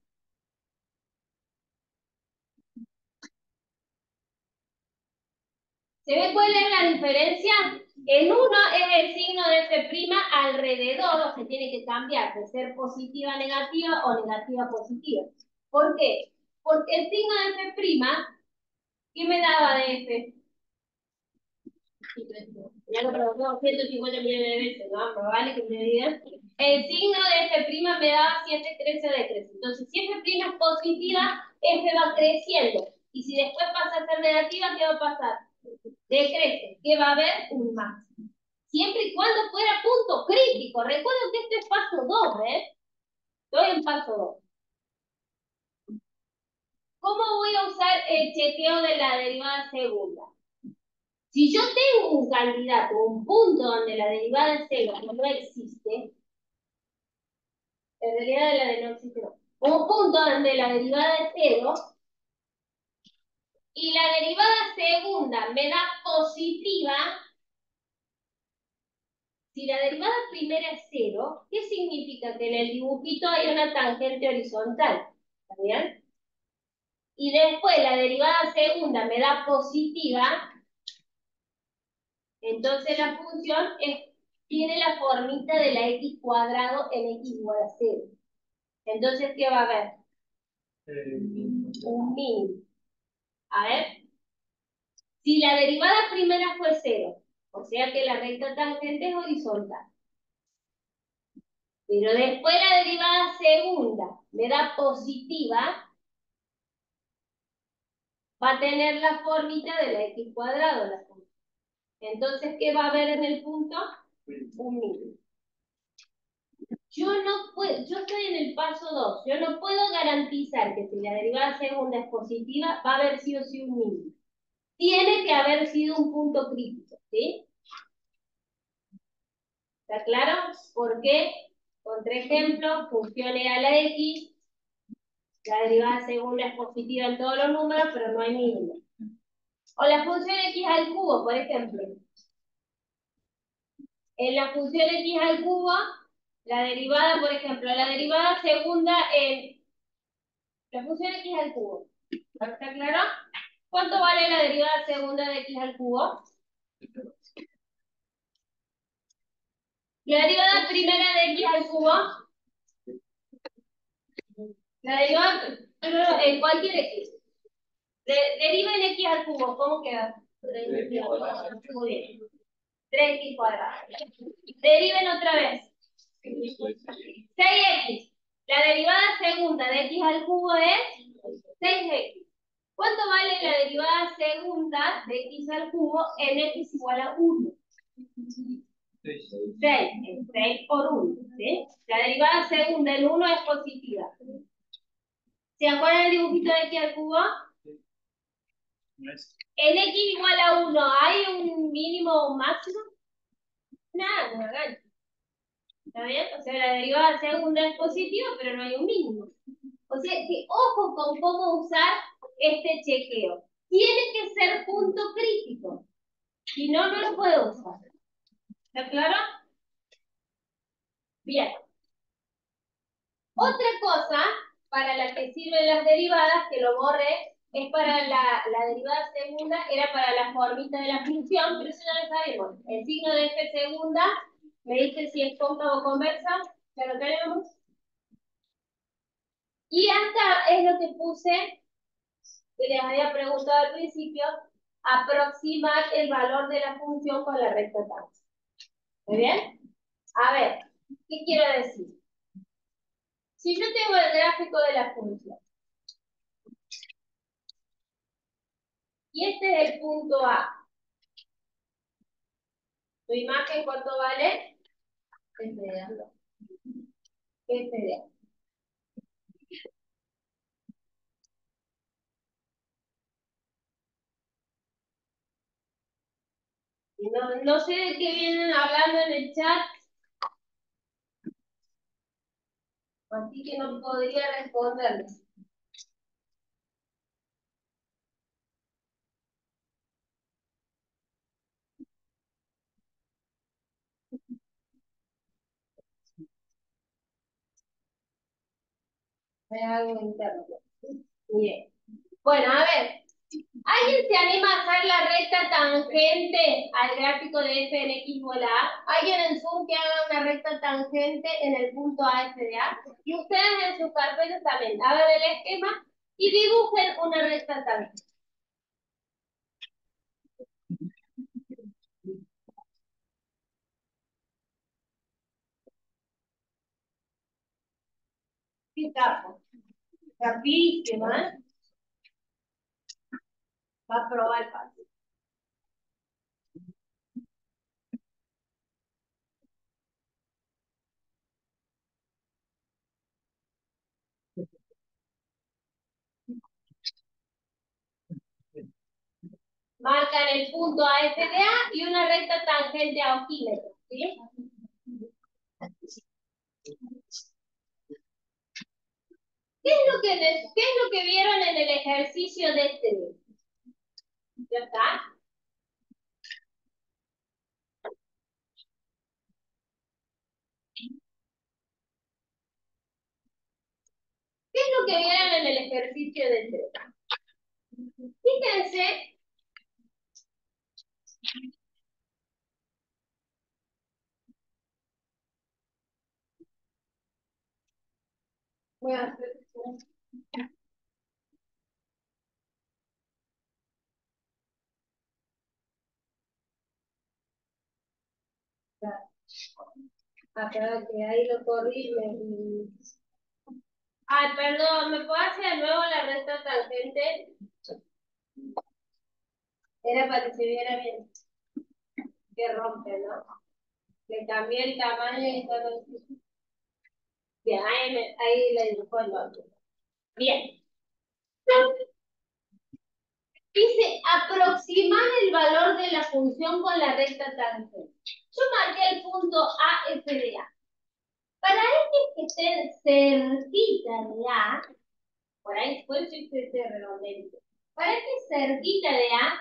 ¿Se ve cuál es la diferencia? En uno es el signo de f' alrededor, o se tiene que cambiar de ser positiva a negativa o negativa a positiva. ¿Por qué? Porque el signo de f', ¿qué me daba de f? Ya lo preguntó 150 millones de veces, ¿no? Pero vale que me digan. El signo de f' me daba si f crece o decrece. Entonces, si f' es positiva, f va creciendo. Y si después pasa a ser negativa, ¿qué va a pasar? Decrece, que va a haber un máximo. Siempre y cuando fuera punto crítico. Recuerden que este es paso 2, ¿eh? Estoy en paso 2. ¿Cómo voy a usar el chequeo de la derivada segunda? Si yo tengo un candidato, un punto donde la derivada es 0 no existe, en realidad la de no existe no. Un punto donde la derivada es 0 y la derivada segunda me da positiva. Si la derivada primera es 0, ¿qué significa? Que en el dibujito hay una tangente horizontal. ¿Está bien? Y después la derivada segunda me da positiva, entonces la función tiene la formita de la x cuadrado en x igual a 0. Entonces, ¿qué va a haber? Un mínimo. A ver. Si la derivada primera fue 0, o sea que la recta tangente es horizontal. Pero después la derivada segunda me da positiva, va a tener la formita de la x cuadrado. La función. Entonces, ¿qué va a haber en el punto? Un mínimo. Yo estoy en el paso 2. Yo no puedo garantizar que si la derivada segunda es positiva, va a haber sido sí un mínimo. Tiene que haber sido un punto crítico, ¿sí? ¿Está claro? ¿Por qué? Otro ejemplo, función e a la x La derivada segunda es positiva en todos los números, pero no hay mínimo. O la función x al cubo, por ejemplo. En la función x al cubo, la derivada, por ejemplo, la derivada segunda en la función x al cubo. ¿Está claro? ¿Cuánto vale la derivada segunda de x al cubo? La derivada primera de x al cubo. La derivada, en cualquier x. Deriva en x al cubo, ¿cómo queda? Muy bien. 3x cuadrado. Deriven otra vez. 6x. La derivada segunda de x al cubo es 6x. ¿Cuánto vale la derivada segunda de x al cubo en x igual a 1? 6. 6 por 1. ¿Sí? La derivada segunda en 1 es positiva. ¿Se acuerdan el dibujito de x al cubo? En x igual a 1, ¿hay un mínimo o un máximo? Nada, no hagan. ¿Está bien? O sea, la derivada segunda es positiva, pero no hay un mínimo. O sea, que ojo con cómo usar este chequeo. Tiene que ser punto crítico. Si no, no lo puedo usar. ¿Está claro? Bien. Otra cosa para la que sirven las derivadas, que lo borré, es para la derivada segunda, era para la formita de la función, pero eso ya lo sabemos. El signo de f segunda, me dice si es cóncavo o conversa, ya lo tenemos. Y acá es lo que puse, que les había preguntado al principio, aproximar el valor de la función con la recta tangente. ¿Muy bien? A ver, ¿qué quiero decir? Si yo tengo el gráfico de la función, y este es el punto A, ¿tu imagen cuánto vale? F de A. No sé de qué vienen hablando en el chat, así que no podría responderles. Me hago interno. Bien. Bueno, a ver. ¿Alguien se anima a hacer la recta tangente al gráfico de f en x igual a A? ¿Alguien en Zoom que haga una recta tangente en el punto A, f de A? Y ustedes en sus carpetas también. Hagan el esquema y dibujen una recta tangente. ¿Qué capo? Rapidísimo, ¿eh? Va a probar fácil. Marcan el punto A, f de A y una recta tangente a ojímetro, ¿sí? ¿Qué es lo que vieron en el ejercicio de este día? ¿Ya está? ¿Qué es lo que vieron en el ejercicio de este día? Fíjense, voy a hacer acá que ahí lo corrí. Ay, perdón, ¿me puedo hacer de nuevo la recta tangente? Era para que se viera bien. Que rompe, ¿no? Le cambié el tamaño y todo. Bien, ahí le dibujó el otro. Bien. Dice, aproximar el valor de la función con la recta tangente. Yo marqué el punto A, F de A. Para X que estén cerquita de A, Por ahí, por eso hice este redondito. Para que cerquita de A,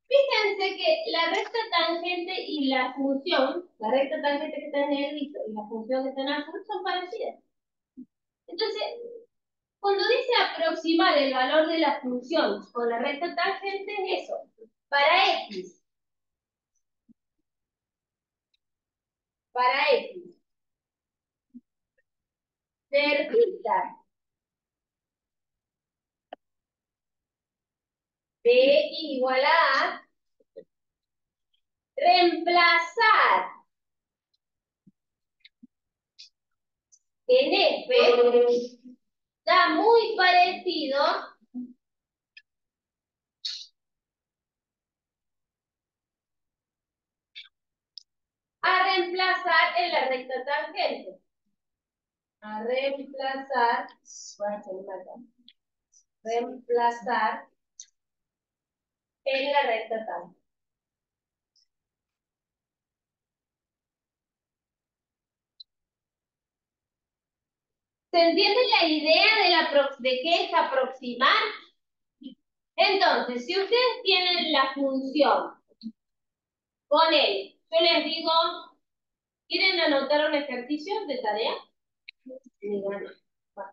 fíjense que la recta tangente y la función, la recta tangente que está en negrito y la función que está en azul son parecidas. Entonces, cuando dice aproximar el valor de la función con la recta tangente, es eso. Para X, cerquita de X igual a reemplazar en F da muy parecido a reemplazar en la recta tangente. A reemplazar, voy a hacer acá. Reemplazar en la recta tangente. ¿Se entiende la idea de qué es aproximar? Entonces, si ustedes tienen la función con él, yo les digo, ¿quieren anotar un ejercicio de tarea? Pero bueno, está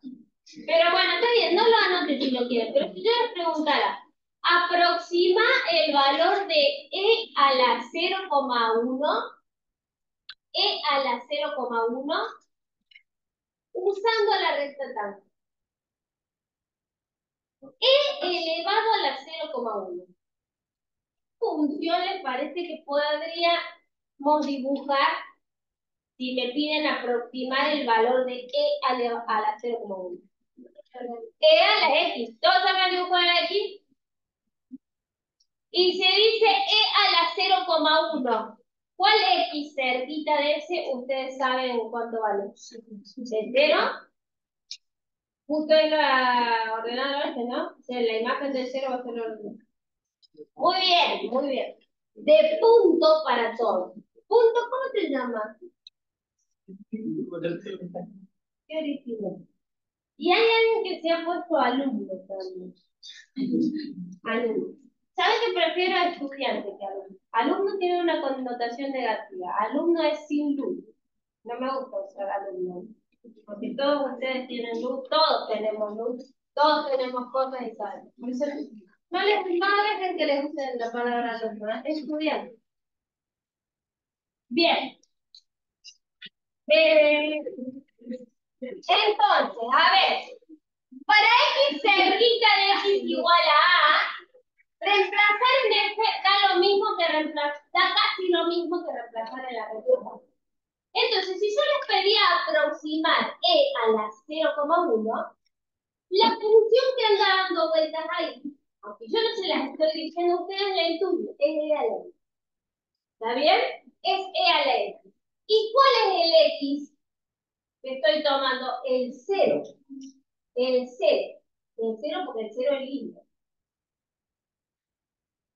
bien, no lo anoten si lo quieren, pero si yo les preguntara, aproxima el valor de E a la 0,1, E a la 0,1, usando la recta tangente. E elevado a la 0,1. ¿Función les parece que podríamos dibujar si me piden aproximar el valor de E a la 0,1? E a la X. ¿Todos saben dibujar la X? Y se dice E a la 0,1. ¿Cuál X cerquita de ese ustedes saben cuánto vale? ¿De 0? Justo en la ordenadora este, ¿no? O sea, la imagen del 0 va a ser la ordenadora. Muy bien, muy bien. De punto para todos. Punto, ¿cómo te llamas? Qué original. Y hay alguien que se ha puesto alumno también. Alumno. ¿Sabes que prefiero a estudiante que alumno? Alumno tiene una connotación negativa. Alumno es sin luz. No me gusta usar alumno. Porque todos ustedes tienen luz, todos tenemos luz, todos tenemos cosas y tal. Por eso no dejen que les usen la palabra alumno, ¿eh? Estudiante. Bien. Entonces, a ver, para X cerquita de X igual a A, reemplazar en F da lo mismo que reemplazar, da casi lo mismo que reemplazar en la recta. Entonces, si yo les pedía aproximar E a la 0,1, la función que anda dando vueltas ahí, aunque yo no se las estoy diciendo a ustedes, la intuyo, es E a la X. ¿Está bien? Es E a la X. ¿Y cuál es el X que estoy tomando? El 0. El 0. El 0 porque el 0 es lindo.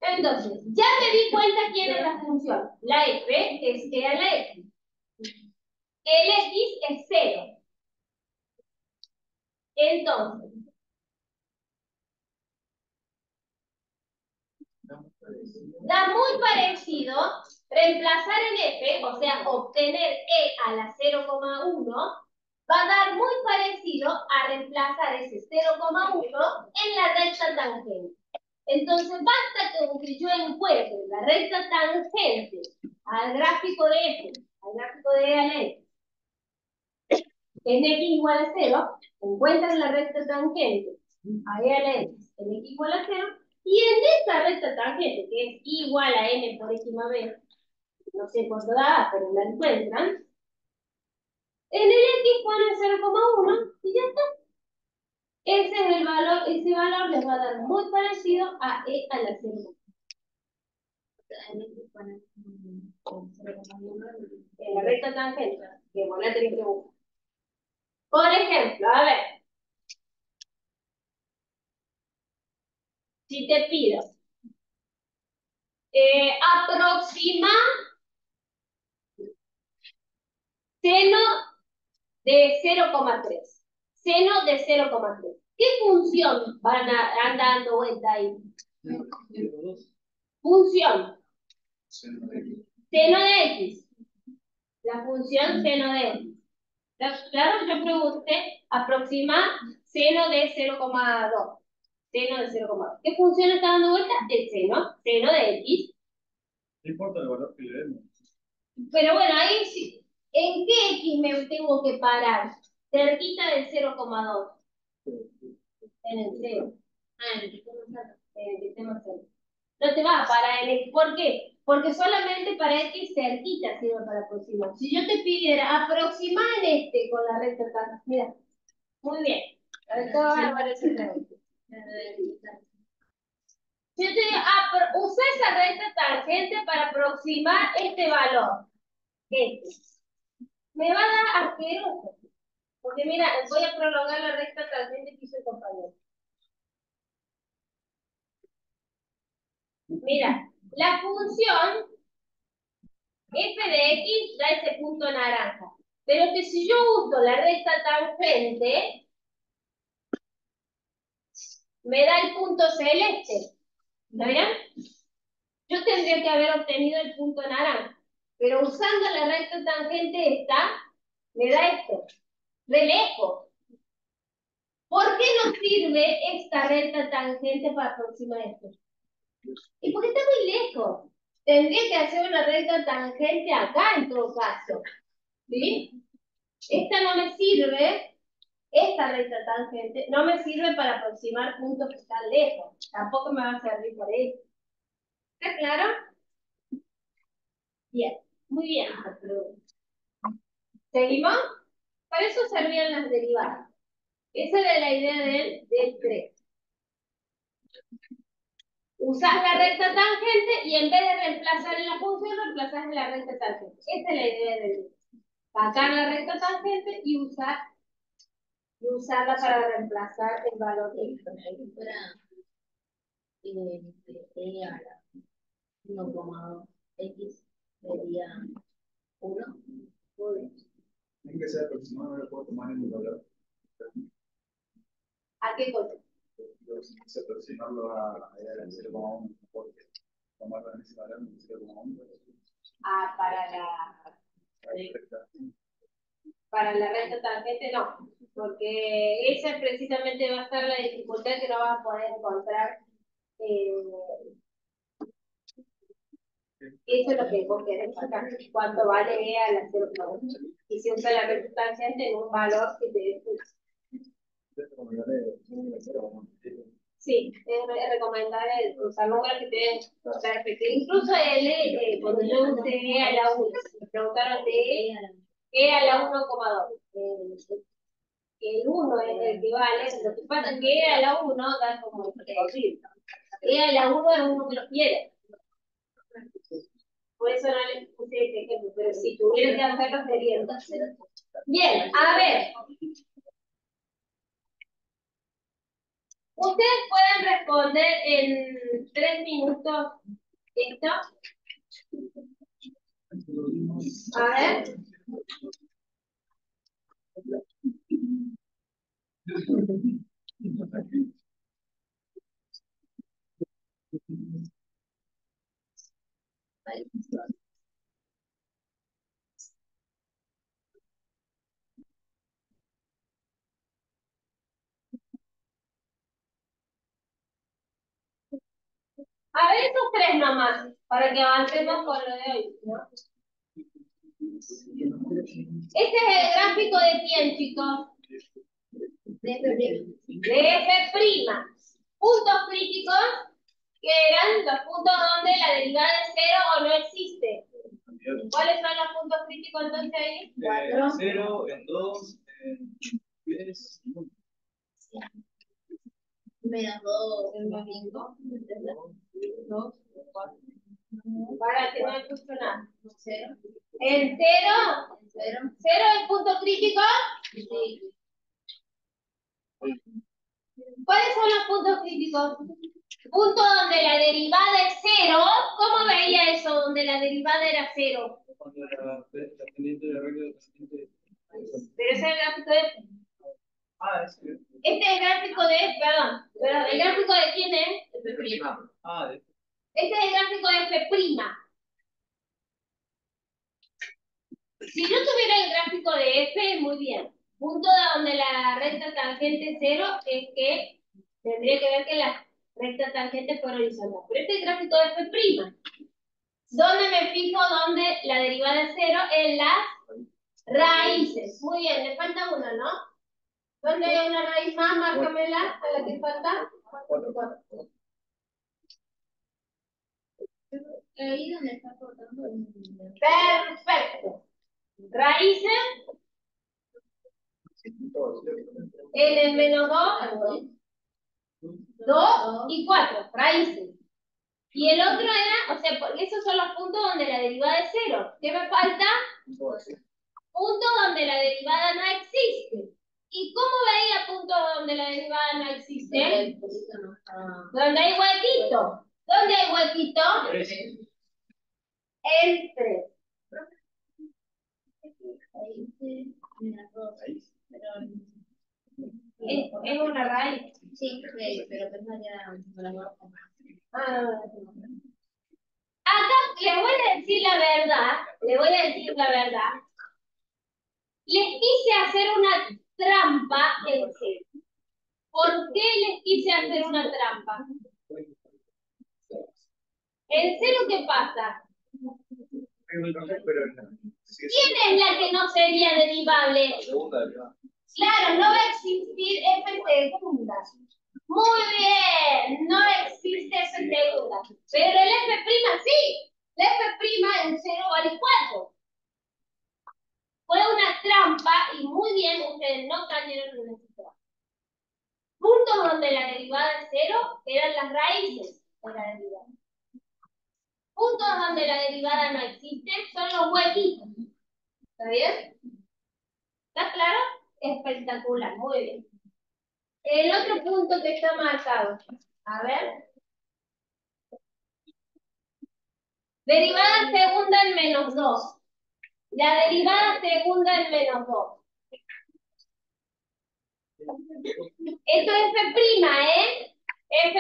Entonces, ya me di cuenta quién es la función. La F es E a la X. El X es 0. Entonces, da muy parecido reemplazar en F, o sea, obtener E a la 0,1, va a dar muy parecido a reemplazar ese 0,1 en la recta tangente. Entonces, basta con que yo encuentre la recta tangente al gráfico de F, al gráfico de E a la X, en X igual a 0, encuentran la recta tangente a E a la X en X igual a 0, y en esta recta tangente, que es igual a n por x más b, no sé cuánto da, pero la encuentran, en el x ponen 0,1 y ya está. Ese es el valor, ese valor les va a dar muy parecido a e a la 0. En la recta tangente, que van a tener que buscar. Por ejemplo, a ver, si te pido aproxima seno de 0,3. seno de 0,3. ¿Qué función anda dando vuelta ahí? Función. Seno de X. La función seno de X. Claro, yo pregunté, aproxima seno de 0,2. Seno de 0,2. ¿Qué función está dando vuelta? El seno de X. No importa el valor que le demos. Pero bueno, ahí sí. ¿En qué X me tengo que parar? Cerquita del 0,2. En el 0. En el sistema 0. No te vas a parar en X. ¿Por qué? Porque solamente para X cerquita sirve para aproximar. Si yo te pidiera aproximar en con la recta tangente, mira, muy bien. Ahorita va a aparecer la recta. Si yo te digo, usa esa recta tangente para aproximar este valor. Me va a dar asqueroso. Porque mira, voy a prolongar la recta tangente que hizo el compañero. Mira, la función f de x da ese punto naranja. Pero que si yo uso la recta tangente, me da el punto celeste. ¿Está bien? Yo tendría que haber obtenido el punto naranja. Pero usando la recta tangente esta, me da esto. De lejos. ¿Por qué no sirve esta recta tangente para aproximar esto? Y porque está muy lejos. Tendría que hacer una recta tangente acá en todo caso. ¿Sí? Esta no me sirve, esta recta tangente no me sirve para aproximar puntos que están lejos. Tampoco me va a servir para eso. ¿Está claro? Bien, muy bien. ¿Seguimos? Para eso servían las derivadas. Esa era la idea del 3. Usás la recta tangente y en vez de reemplazar en la función, reemplazás en la recta tangente. Esa es la idea del sacar la recta tangente y usarla para reemplazar el valor de x. E a la 1,2 x sería 1. Tiene que ser aproximado, no lo puedo tomar en el valor. ¿A qué cosa? Se aproximarlo a 0,1, porque tomarlo en ese valor en 0,1. Ah, para la recta tangente no, porque esa precisamente va a estar la dificultad que no vas a poder encontrar. Eso es lo que vos querés sacar. ¿Cuánto vale E a la 0,1? Y si usa la recta tangente en un valor que te dé. Sí, es recomendable usar números que te den perfecto. Incluso cuando yo usé E a la 1, me preguntaron de E a la 1,2. El 1 es el que vale, lo que pasa es que E a la 1 da como horrible. E a la 1 es uno que lo quiere. Por eso no les puse este ejemplo, pero si tuviera que hacerlo sería. Bien, a ver. Ustedes pueden responder en 3 minutos esto. A ver. A ver estos 3 nomás, para que avancemos con lo de hoy, ¿no? Este es el gráfico de quién, chicos. De F'. Puntos críticos, que eran los puntos donde la derivada es 0 o no existe. ¿Cuáles son los puntos críticos entonces ahí? 4. 0, en 2, en 10. Menos 2, 5. 2, 4. Para que no me escucho nada. 0. ¿En 0? 0. ¿0 es punto crítico? Sí. ¿Cuáles son los puntos críticos? Punto donde la derivada es 0. ¿Cómo veía eso donde la derivada era 0? Cuando la pendiente de la regla de pendiente. Pero ese es el gráfico de... Ah, es que. Este es el gráfico de, perdón, pero ¿el gráfico de quién es? Ah, de. Este es el gráfico de F'. Si yo tuviera el gráfico de F, muy bien. Punto de donde la recta tangente 0 es que tendría que ver que la recta tangente fuera horizontal. Pero este es el gráfico de F'. ¿Dónde me fijo? ¿Dónde la derivada es 0? En las raíces. Muy bien, le falta una, ¿no? ¿Dónde hay una raíz más? Márcamela a la que falta. Ahí donde está cortando el... Perfecto. Raíces en el menos 2, 2 y 4. Raíces. Y el otro era, o sea, porque esos son los puntos donde la derivada es 0. ¿Qué me falta? Puntos donde la derivada no existe. ¿Y cómo veía puntos donde la derivada no existe? Donde hay huequito. ¿Dónde hay huequito? En 3. Es una raíz. Sí, pero pensaría Acá le voy a decir la verdad. Les quise hacer una trampa en cero. ¿Por qué les quise hacer una trampa? ¿En cero qué pasa? ¿Quién es la que no sería derivable? Claro, no va a existir f segunda. Muy bien, no existe f segunda. Pero el f' sí. El f' en 0 vale 4. Fue una trampa y muy bien, ustedes no cayeron en esa trampa. Puntos donde la derivada es 0 eran las raíces de la derivada. Puntos donde la derivada no existe son los huequitos. ¿Está bien? ¿Está claro? Espectacular, muy bien. El otro punto que está marcado. A ver. Derivada segunda en menos 2. La derivada segunda en menos 2. Esto es F', ¿eh? F'.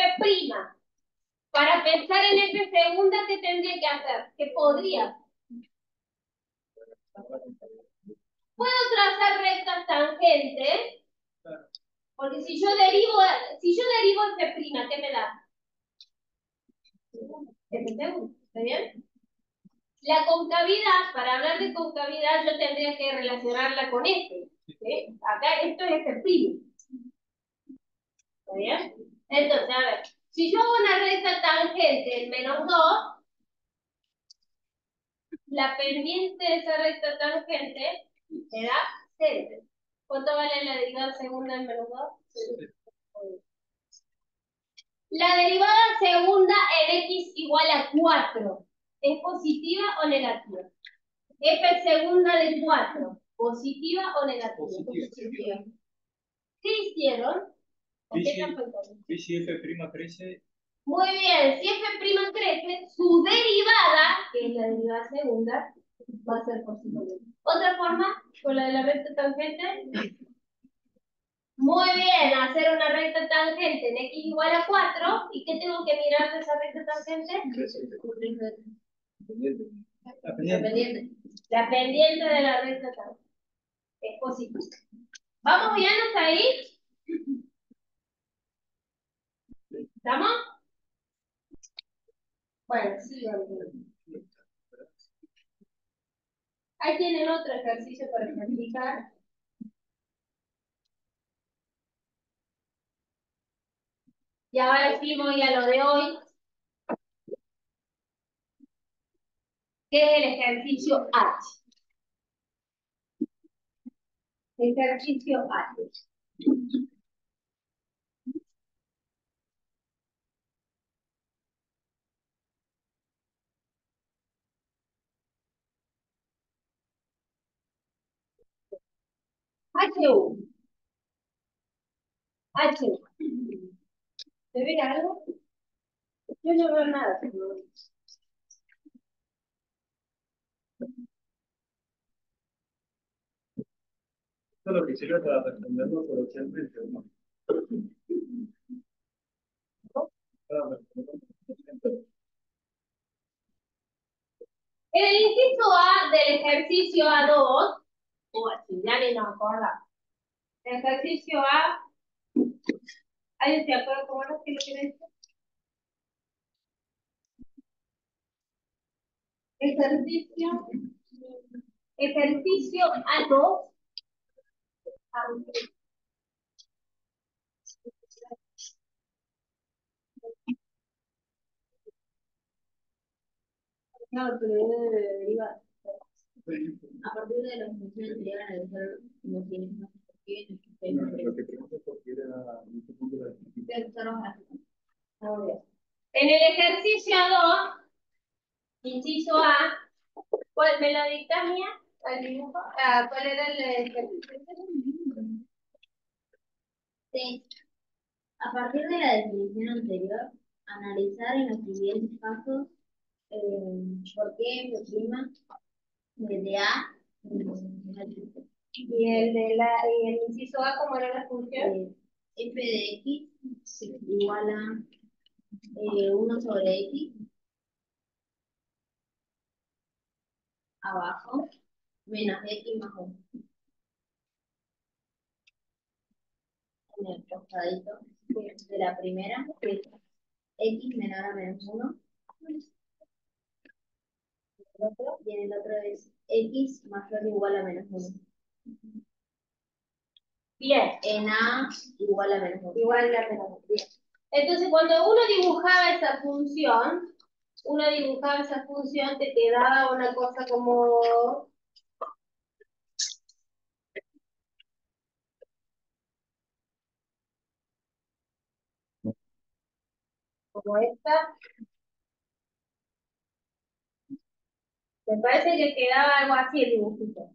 Para pensar en F segunda, ¿qué tendría que hacer? ¿Qué podría? Puedo trazar rectas tangentes. Porque si yo derivo F', ¿qué me da? F segunda. ¿Está bien? La concavidad, para hablar de concavidad, yo tendría que relacionarla con este. ¿Sí? Acá esto es F'. ¿Está bien? Entonces, a ver, si yo hago una recta tangente en menos 2, la pendiente de esa recta tangente me da 0. ¿Cuánto vale la derivada segunda en menos 2? La derivada segunda en x igual a 4. ¿Es positiva o negativa? F segunda de 4. ¿Positiva o negativa? Positiva. ¿Qué hicieron? ¿O qué están pensando? Y si f' crece. Muy bien, si f' crece, su derivada, que es la derivada segunda, va a ser positiva. ¿Otra forma? Con la de la recta tangente. Muy bien, hacer una recta tangente en x igual a 4. ¿Y qué tengo que mirar de esa recta tangente? La pendiente. La pendiente de la recta tangente. Es positiva. ¿Vamos bien hasta ahí? ¿Estamos? Bueno, sí. Ahí tienen otro ejercicio para practicar. Y ahora sí voy a lo de hoy, que es el ejercicio H. Ejercicio H. HU. HU. ¿Se ve algo? Yo no veo nada. Esto es lo que sirve para responderlo coloquialmente, ¿no? Para responderlo coloquialmente. En el inciso A del ejercicio A2, o así, ya ni nos acordamos. El ejercicio A, ¿alguien se acuerda cómo era que lo que dice? Ejercicio A2. No, pero debe de derivar. A partir de la función anterior a analizar los bienes más pequeños que No, lo que pregunto es por qué era en este punto de la disciplina. A ver. En el ejercicio A2, inciso A, ¿cuál me lo dicta mía? ¿El dibujo? Ah, ¿cuál era el ejercicio? Sí. A partir de la definición anterior, analizar en los siguientes casos por qué f' de A Y el inciso A, ¿cómo era la función? f de x igual a 1 sobre x abajo menos x más 1 en el costadito de la primera, que es x menor a menos 1, y en el otro es x mayor o igual a menos 1. Bien. En A igual a menos 1. Igual a menos 1. Bien. Entonces, cuando uno dibujaba esa función, te quedaba una cosa como esta. Me parece que quedaba algo así el dibujito.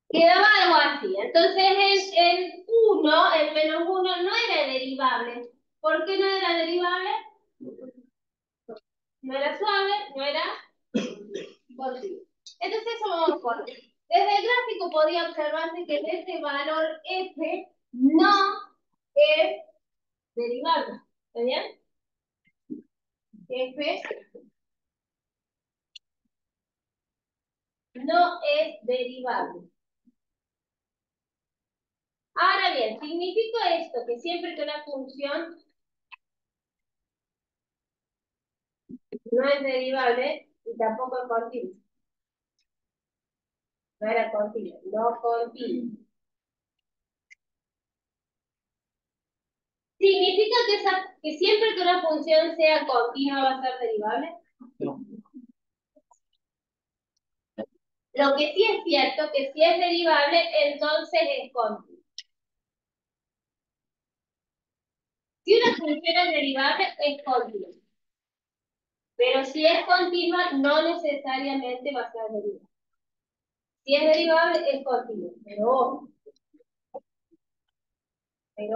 Quedaba algo así. Entonces, el 1, el menos 1, no era derivable. ¿Por qué no era derivable? No era suave, no era continuo. Entonces, eso vamos por ver. Desde el gráfico podía observarse que este valor f no es derivable. ¿Está bien? F no es derivable. Ahora bien, ¿significa esto que siempre que una función no es derivable y tampoco es continua? No era continua, no continua. ¿Significa que siempre que una función sea continua va a ser derivable? No. Lo que sí es cierto, que si es derivable, entonces es continua. Si una función es derivable, es continua. Pero si es continua, no necesariamente va a ser derivable. Si es derivable, es continua. Pero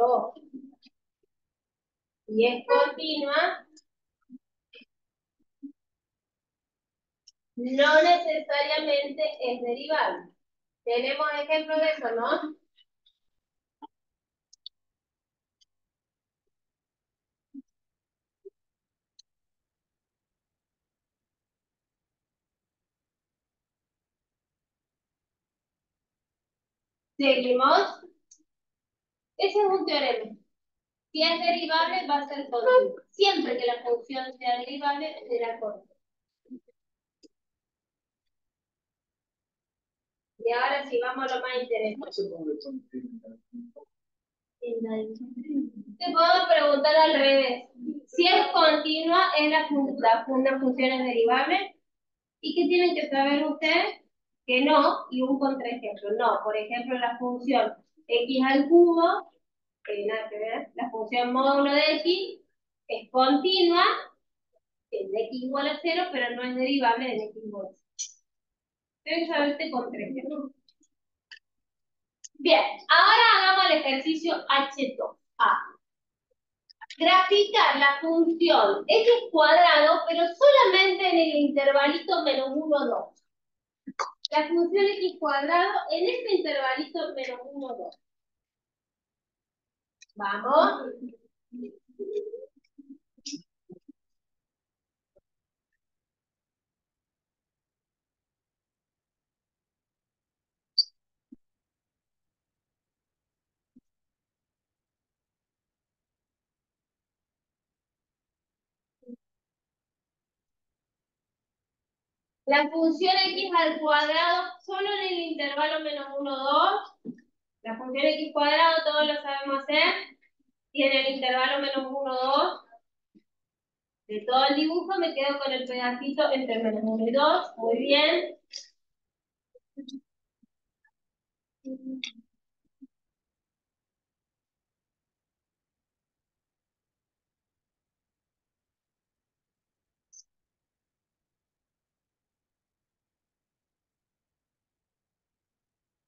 ojo, si es continua, no necesariamente es derivable. Tenemos ejemplos de eso, ¿no? Seguimos. Ese es un teorema. Si es derivable, va a ser continua. Siempre que la función sea derivable, será continua. Y ahora sí, vamos a lo más interesante. Te puedo preguntar al revés. Si es continua, ¿es una función es derivable? ¿Y qué tienen que saber ustedes? Que no, y un contraejemplo. No, por ejemplo, la función x al cubo, nada que ver, la función módulo de x es continua en x igual a 0, pero no es derivable en x igual a 0. Deben saber este contraejemplo. Bien, ahora hagamos el ejercicio H2A. Graficar la función x cuadrado, pero solamente en el intervalito menos 1, 2. La función x cuadrado en este intervalito menos 1, 2. Vamos. La función x al cuadrado solo en el intervalo menos 1, 2. La función x cuadrado todos lo sabemos hacer. Y en el intervalo menos 1, 2. De todo el dibujo me quedo con el pedacito entre menos 1 y 2. Muy bien.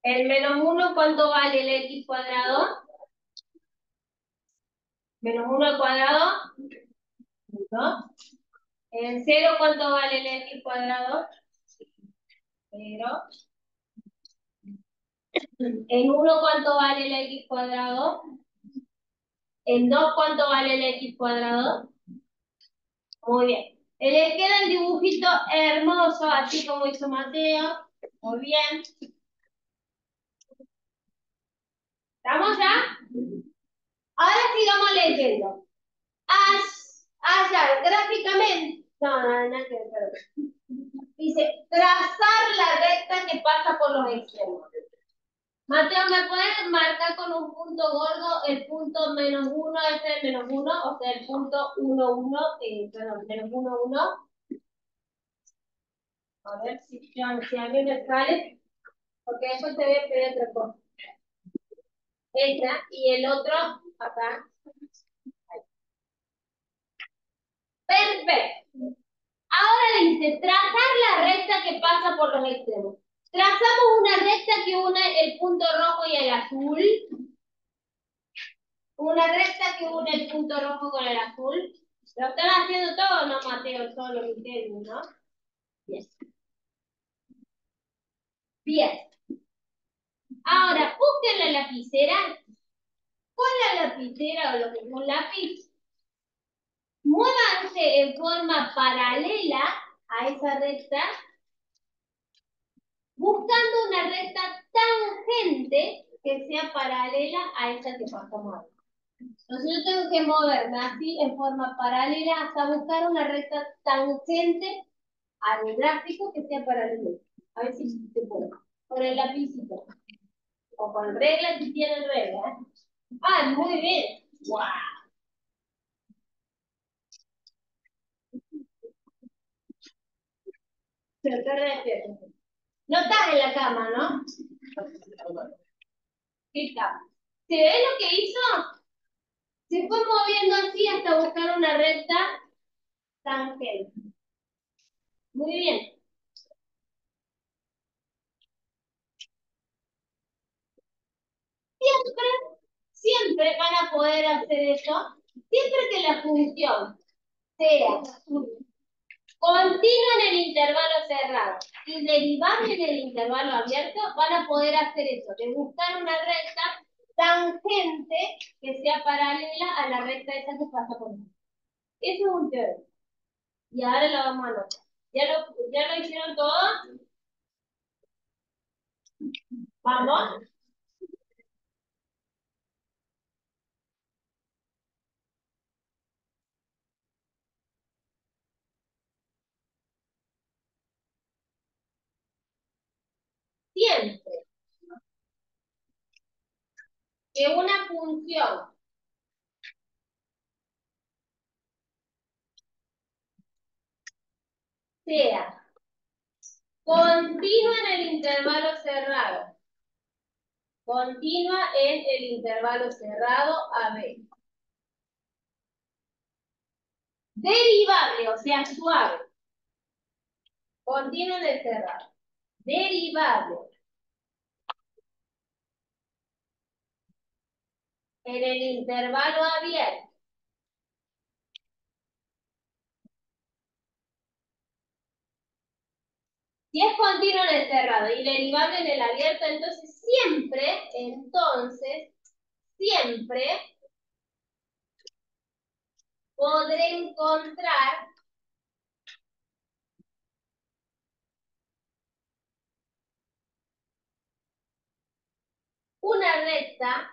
El menos 1, ¿cuánto vale el x cuadrado? Menos 1 al cuadrado. 1. En 0, ¿cuánto vale el x cuadrado? 0. En 1, ¿cuánto vale el x cuadrado? En 2, ¿cuánto vale el x cuadrado? Muy bien. Les queda el dibujito hermoso, así como hizo Mateo. Muy bien. ¿Estamos ya? Ahora sigamos leyendo. Hallar gráficamente. No, nada que ver, perdón. Dice, trazar la recta que pasa por los extremos. Mateo, ¿me puedes marcar con un punto gordo el punto menos 1, este es menos 1, o sea, el punto 1, 1, perdón, menos 1, 1? A ver si a mí me sale, porque después te voy a pedir otra cosa. Esta, y el otro, acá. Perfecto. Ahora dice, trazar la recta que pasa por los extremos. Trazamos una recta que une el punto rojo y el azul. Una recta que une el punto rojo con el azul. ¿Lo están haciendo todo o no, Mateo? Solo lo entienden, ¿no? Bien. Bien. Ahora, busquen la lapicera. Con la lapicera o lo que es un lápiz, muévanse en forma paralela a esa recta, buscando una recta tangente que sea paralela a esa que pasamos ahora. Entonces yo tengo que moverme así en forma paralela hasta buscar una recta tangente al gráfico que sea paralelo. A ver si se puede. Con el lapicito. O con regla si tienen regla. Ah, muy bien. ¡Wow! Se te despierto. No estás en la cama, ¿no? ¿Qué está? ¿Se ve lo que hizo? Se fue moviendo así hasta buscar una recta tangente. Muy bien. Siempre van a poder hacer eso, siempre que la función sea continua en el intervalo cerrado y derivable en el intervalo abierto, van a poder hacer eso, de buscar una recta tangente que sea paralela a la recta esa que pasa por aquí. Eso es un teorema. Y ahora lo vamos a anotar. ¿Ya lo hicieron todo? Vamos. Siempre que una función sea continua en el intervalo cerrado, continua en el intervalo cerrado AB, derivable, o sea, suave, continua en el cerrado, derivable en el intervalo abierto, Si es continuo en el cerrado y derivable en el abierto, entonces siempre podré encontrar una recta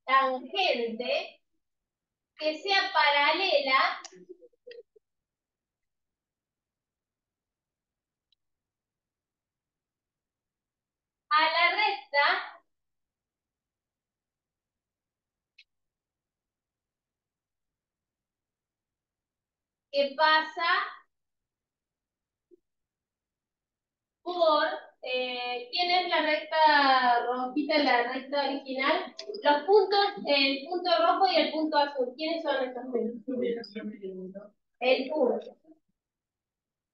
tangente que sea paralela a la recta que pasa por, ¿quién es la recta rojita, la recta original? Los puntos, el punto rojo y el punto azul. ¿Quiénes son estos puntos? El punto.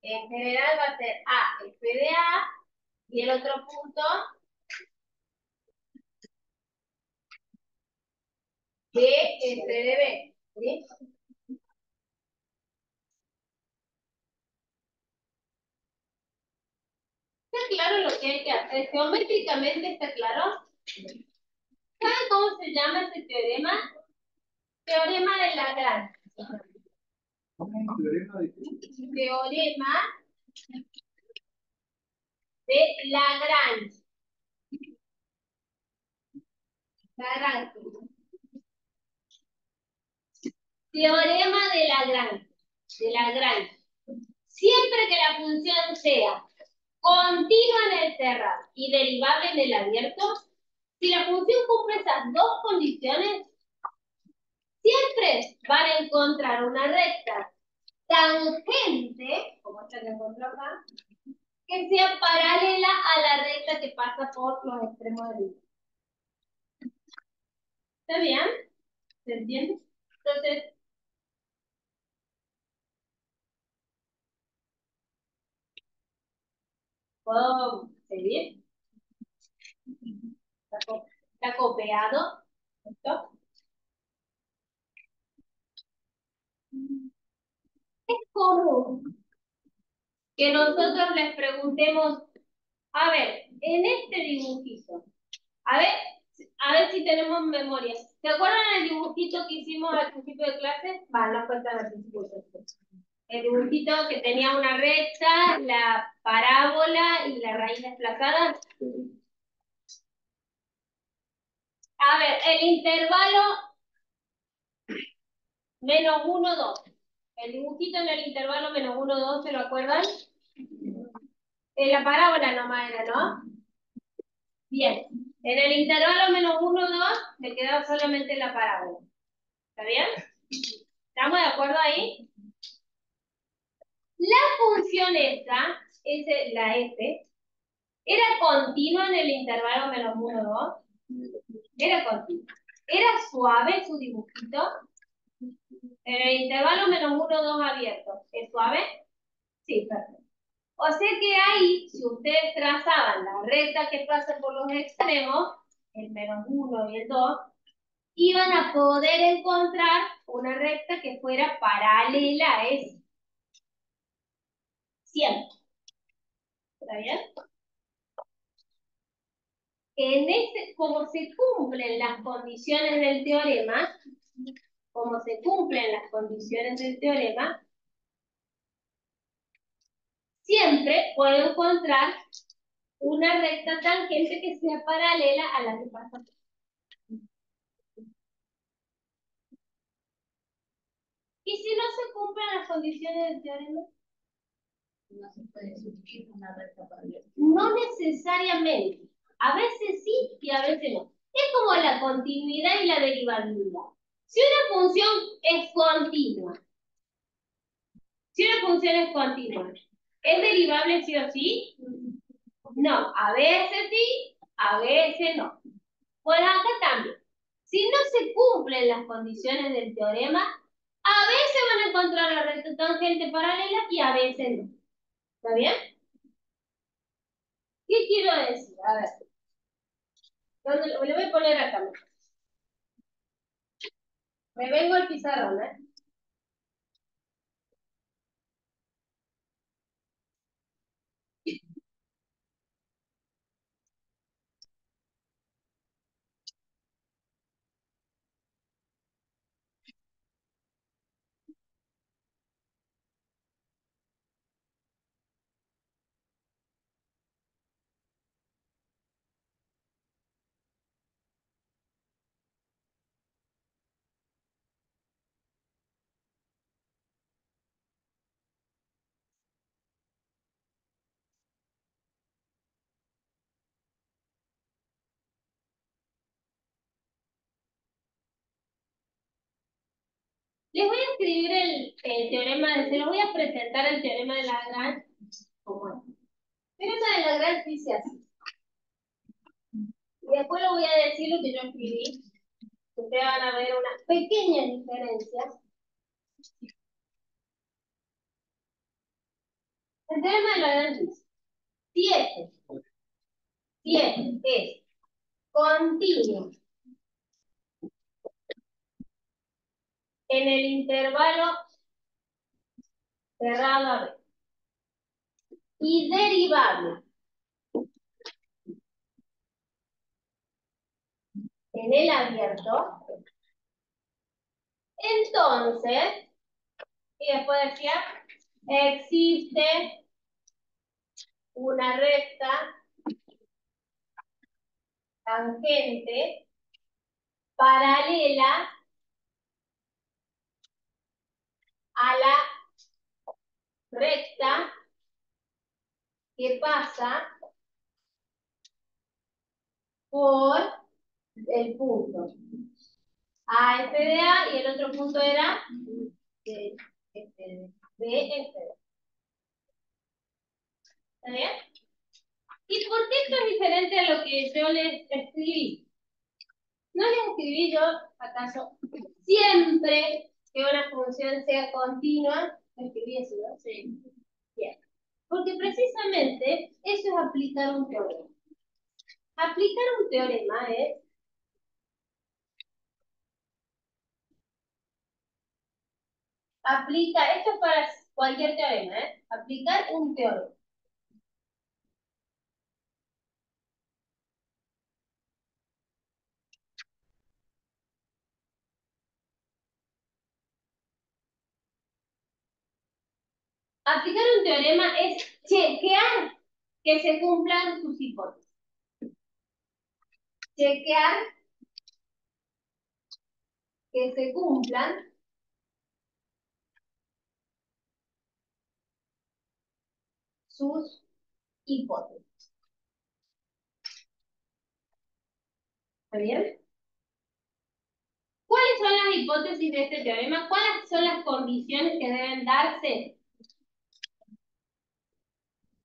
En general va a ser A, F de A, y el otro punto B, F de B. ¿Sí? ¿Está claro lo que hay que hacer? Geométricamente, ¿está claro? ¿Saben cómo se llama este teorema? Teorema de Lagrange. Teorema de Lagrange. Lagrange. Teorema de Lagrange. De Lagrange. Siempre que la función sea continua en el cerrado y derivable en el abierto, si la función cumple esas dos condiciones, siempre van a encontrar una recta tangente, como esta que encuentro acá, que sea paralela a la recta que pasa por los extremos del hilo. ¿Está bien? ¿Se entiende? Entonces, ¿puedo seguir? ¿Está copiado? ¿Esto? Es común que nosotros les preguntemos, a ver, en este dibujito, a ver si tenemos memoria. ¿Se acuerdan del dibujito que hicimos al principio de clase? No cuentan al principio de clase. El dibujito que tenía una recta, la parábola y la raíz desplazada. A ver, el intervalo menos 1, 2. El dibujito en el intervalo menos 1, 2, ¿se lo acuerdan? En la parábola nomás era, ¿no? Bien. En el intervalo menos 1, 2, me quedaba solamente la parábola. ¿Está bien? ¿Estamos de acuerdo ahí? La función esta, la f, ¿era continua en el intervalo menos 1, 2? Era continua. ¿Era suave su dibujito? En el intervalo menos 1, 2 abierto. ¿Es suave? Sí, perfecto. O sea que ahí, si ustedes trazaban la recta que pasa por los extremos, el menos 1 y el 2, iban a poder encontrar una recta que fuera paralela a ese. Siempre. ¿Está bien? Como se cumplen las condiciones del teorema, siempre puedo encontrar una recta tangente que sea paralela a la que pasa. ¿Y si no se cumplen las condiciones del teorema? No se puede surgir una recta paralela. No necesariamente. A veces sí y a veces no. Es como la continuidad y la derivabilidad. Si una función es continua, ¿es derivable sí o sí? No, a veces sí, a veces no. Bueno, acá también. Si no se cumplen las condiciones del teorema, a veces van a encontrar la recta tangente paralela y a veces no. ¿Está bien? ¿Qué quiero decir? A ver. Le voy a poner acá. Me vengo al pizarrón, ¿eh? escribir el teorema, se lo voy a presentar el teorema de Lagrange como es. El teorema de Lagrange dice así. Y después lo voy a decir lo que yo escribí. Ustedes van a ver unas pequeñas diferencias. El teorema de Lagrange dice, si f es continuo en el intervalo cerrado a B y derivable en el abierto, entonces, y después decía, existe una recta tangente paralela a la recta que pasa por el punto A, F de A, y el otro punto era B, F de. ¿Está bien? ¿Y por qué esto es diferente a lo que yo les escribí? No les escribí yo, acaso, siempre que una función sea continua, escribí eso, ¿no? Sí. Bien. Porque precisamente eso es aplicar un teorema. Aplicar un teorema es esto es para cualquier teorema, ¿eh? Aplicar un teorema. Aplicar un teorema es chequear que se cumplan sus hipótesis. Chequear que se cumplan sus hipótesis. ¿Está bien? ¿Cuáles son las hipótesis de este teorema? ¿Cuáles son las condiciones que deben darse?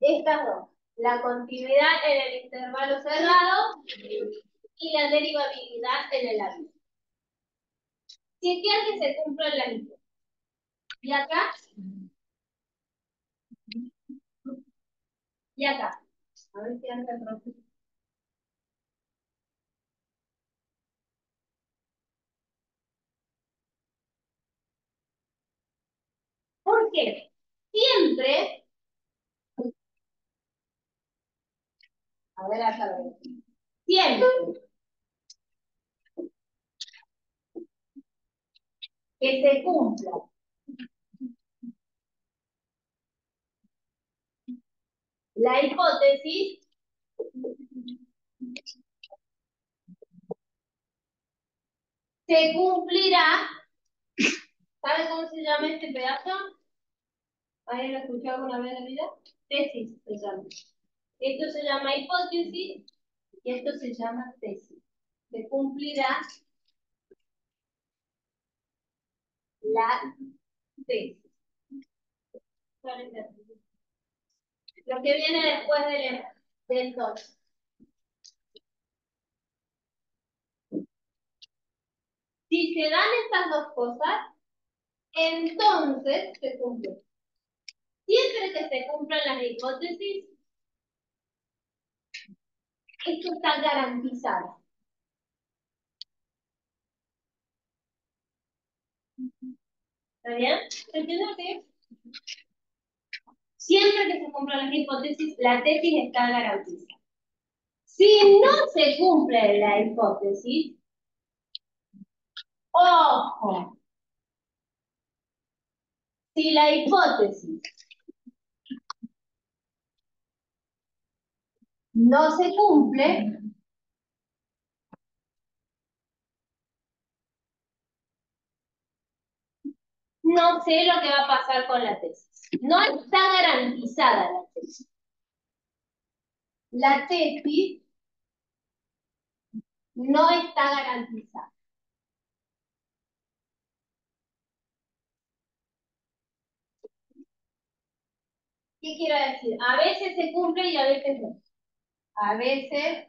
Estas dos. La continuidad en el intervalo cerrado y la derivabilidad en el abierto. Chequear que se cumplan las hipótesis. Y acá. Y acá. A ver si anda el profe. ¿Por qué? Siempre. A ver acá. Siempre que se cumpla la hipótesis, se cumplirá. ¿Sabe cómo se llama este pedazo? ¿Alguien lo escuchó alguna vez en la vida? Tesis se llama. Esto se llama hipótesis y esto se llama tesis. Se cumplirá la tesis. Lo que viene después del 2. Si se dan estas dos cosas, entonces se cumple. Siempre que se cumplan las hipótesis, esto está garantizado. ¿Está bien? ¿Se entiende lo que es? Siempre que se cumplan las hipótesis, la tesis está garantizada. Si no se cumple la hipótesis, ojo, si la hipótesis no se cumple, no sé lo que va a pasar con la tesis. No está garantizada la tesis. La tesis no está garantizada. ¿Qué quiero decir? A veces se cumple y a veces no. A veces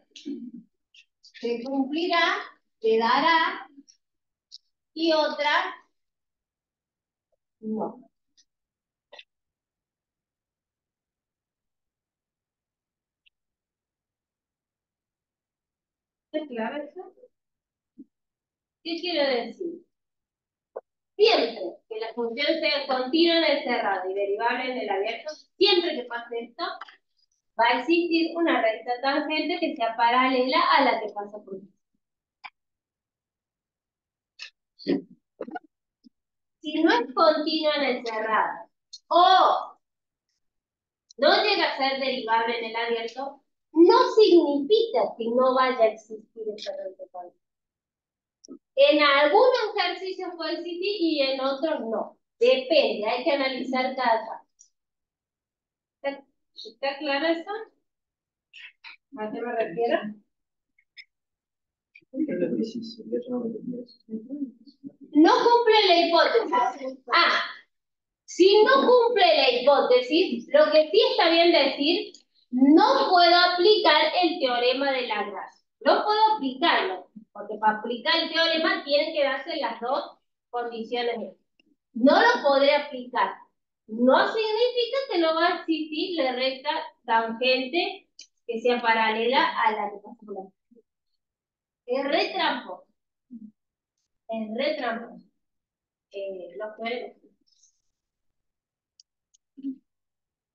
se cumplirá, se dará, y otras no. ¿Es claro eso? ¿Qué quiero decir? Siempre que la función sea continua en el cerrado y derivable en el abierto, siempre que pase esto, va a existir una recta tangente que sea paralela a la que pasa por aquí. Si no es continua en el cerrado o no llega a ser derivable en el abierto, no significa que no vaya a existir esa recta tangente. En algunos ejercicios puede existir y en otros no. Depende, hay que analizar cada caso. ¿Está claro eso? ¿A qué me refiero? No cumple la hipótesis. Si no cumple la hipótesis, lo que sí está bien decir, no puedo aplicar el teorema de Lagrange. No puedo aplicarlo, porque para aplicar el teorema tienen que darse las dos condiciones. No lo podré aplicar. No significa que no va a existir la recta tangente que sea paralela a la que pasa por la. Es re tramposo. Es re tramposo. Los teoremas.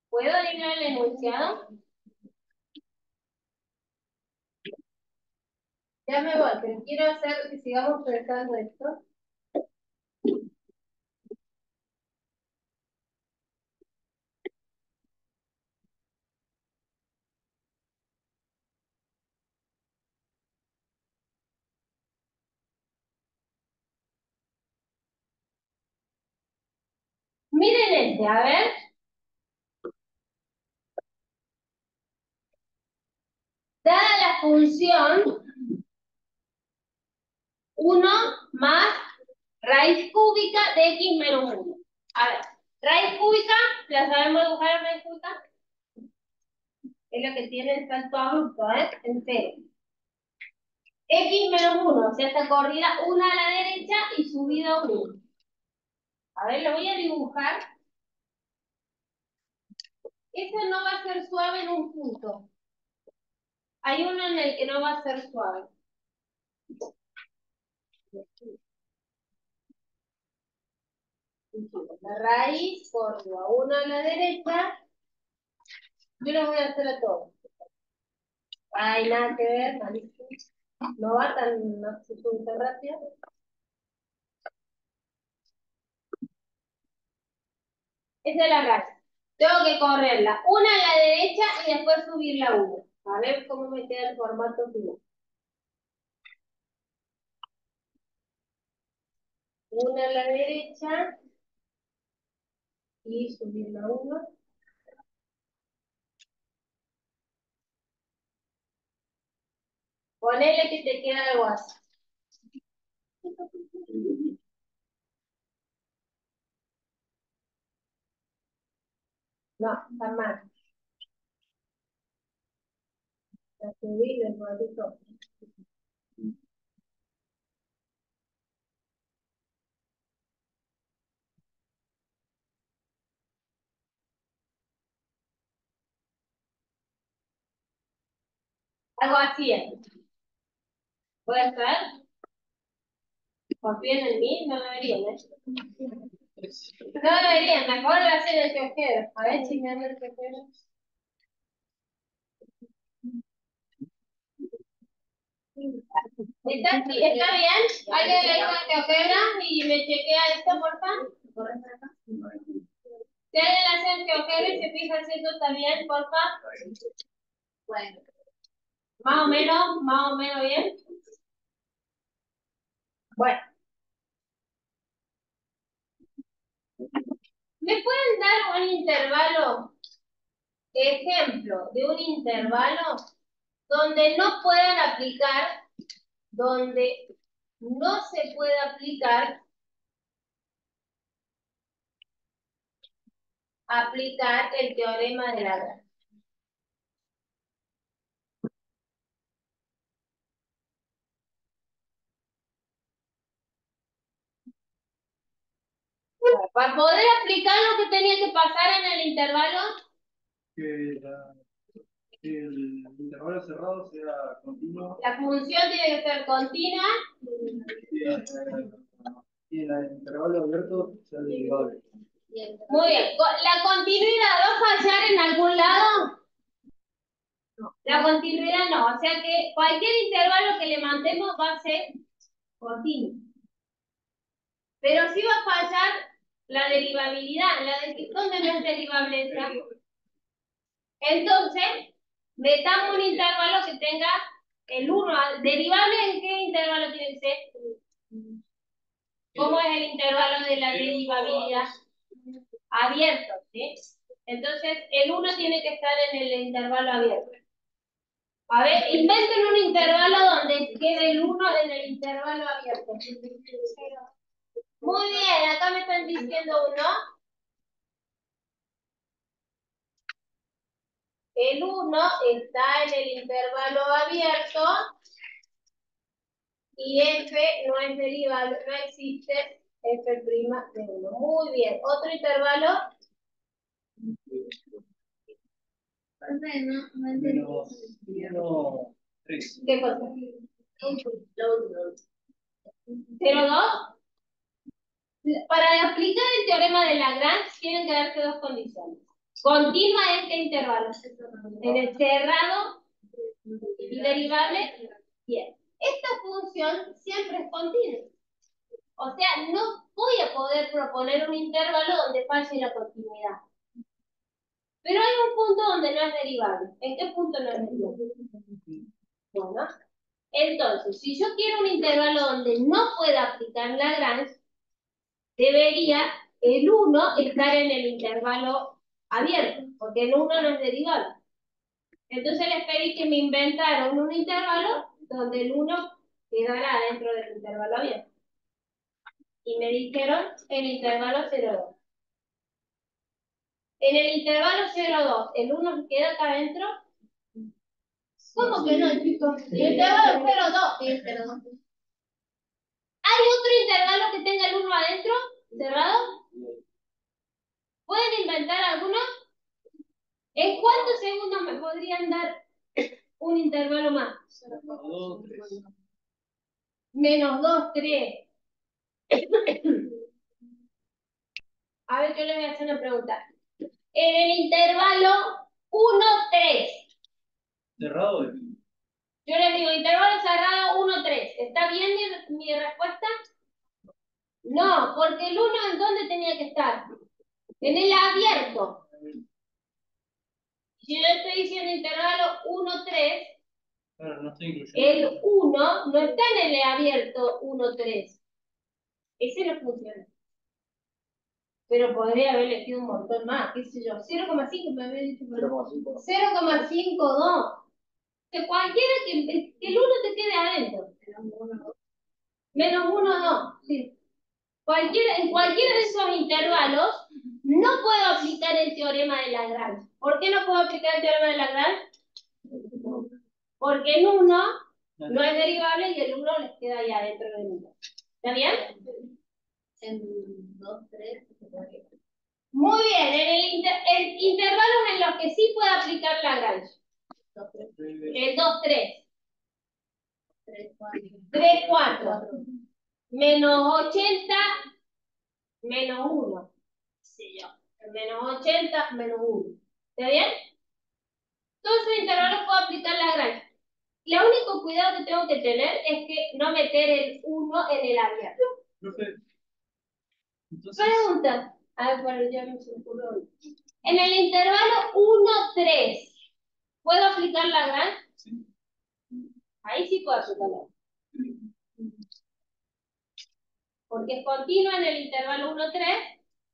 ¿Puedo ir al enunciado? Ya me voy, pero quiero hacer que sigamos pensando esto. Miren este, a ver. Dada la función 1 más raíz cúbica de x menos 1. A ver, raíz cúbica, ¿la sabemos dibujar raíz cúbica? Es lo que tiene el salto abrupto, en 0. X menos 1, o sea, está corrida una a la derecha y subida 1. A ver, lo voy a dibujar. Ese no va a ser suave en un punto. Hay uno en el que no va a ser suave. La raíz corrió a una a la derecha. Yo los voy a hacer a todos. Hay nada que ver, malísimo. No va tan, no se sube tan rápido. Esa es la raíz. Tengo que correrla una a la derecha y después subirla una. A ver cómo me queda el formato final. Una a la derecha y subirla una. Ponele que te queda algo así. No, está mal. La subí, le todo. Algo así es. ¿Puede ser? ¿Confían en mí? No deberían, No deberían, mejor lo hacen el teojero. A ver si me anda el teojero. ¿Está bien? ¿Alguien le dijo el teojero y me chequea esto, por favor? Si alguien le hace el teojero y se fija si esto está bien, por favor. Bueno. Más o menos bien. Bueno. ¿Me pueden dar un intervalo, ejemplo de un intervalo donde no puedan aplicar, donde no se pueda aplicar aplicar el teorema de Lagrange. Para poder aplicar lo que tenía que pasar en el intervalo, Que el intervalo cerrado sea continuo la función tiene que ser continua. y en el intervalo abierto sea derivable. Muy bien. ¿La continuidad va a fallar en algún lado? No. La continuidad no. O sea que cualquier intervalo que le mandemos va a ser continuo. Pero sí va a fallar la derivabilidad. ¿Dónde no es derivable esa? Entonces, metamos un intervalo que tenga el 1. ¿Derivable en qué intervalo tiene que ser? ¿Cómo es el intervalo de la derivabilidad? Abierto, ¿sí? Entonces, el 1 tiene que estar en el intervalo abierto. A ver, inventen un intervalo donde quede el 1 en el intervalo abierto. Muy bien, acá me están diciendo 1. El 1 está en el intervalo abierto y f no es derivable, no existe f' de 1. Muy bien, otro intervalo. Menos 3. ¿Qué cosa? 0,2. Para aplicar el teorema de Lagrange tienen que darse dos condiciones. Continua este intervalo. En el cerrado y derivable. Bien. Esta función siempre es continua. O sea, no voy a poder proponer un intervalo donde falle la continuidad. Pero hay un punto donde no es derivable. ¿En qué punto no es derivable? Bueno, entonces, si yo quiero un intervalo donde no pueda aplicar Lagrange, debería el 1 estar en el intervalo abierto, porque el 1 no es derivable. Entonces les pedí que me inventaron un intervalo donde el 1 quedará dentro del intervalo abierto. Y me dijeron el intervalo 0,2. En el intervalo 0,2, ¿el 1 queda acá adentro? ¿Cómo que no, chicos? El intervalo 0,2. Sí, 0,2. ¿Hay otro intervalo que tenga el 1 adentro? ¿Cerrado? ¿Pueden inventar alguno? ¿En cuántos segundos me podrían dar un intervalo más? Menos 2, 3. A ver, yo les voy a hacer una pregunta. En el intervalo 1, 3. Cerrado. Yo les digo, intervalo cerrado 1, 3. ¿Está bien mi respuesta? No, porque el 1 ¿en dónde tenía que estar? En el abierto. Si yo estoy diciendo intervalo 1, 3, Claro, no estoy incluyendo. el 1 no está en el abierto 1, 3. Ese no funciona. Pero podría haber elegido un montón más, qué sé yo. 0,5 me había dicho. 0,52. Que cualquiera que el 1 te quede adentro. Menos 1, 2. Sí. En cualquiera de esos intervalos no puedo aplicar el teorema de Lagrange. ¿Por qué no puedo aplicar el teorema de Lagrange? Porque el 1 no es derivable y el 1 les queda ahí adentro del 1. ¿Está bien? En 2, 3, Muy bien, en intervalos en los que sí puedo aplicar Lagrange. El 2, 3. 3, 4. Menos 80, menos 1. Sí, yo. Menos 80, menos 1. ¿Está bien? Todos esos intervalos puedo aplicar Lagrange. El único cuidado que tengo que tener es que no meter el 1 en el abierto. Profe, entonces, Pregunta. A ver, bueno, ya me se me ocurrió. En el intervalo 1, 3, ¿puedo aplicar Lagrange? sí. Ahí sí puedo aplicar Lagrange. Porque es continua en el intervalo 1, 3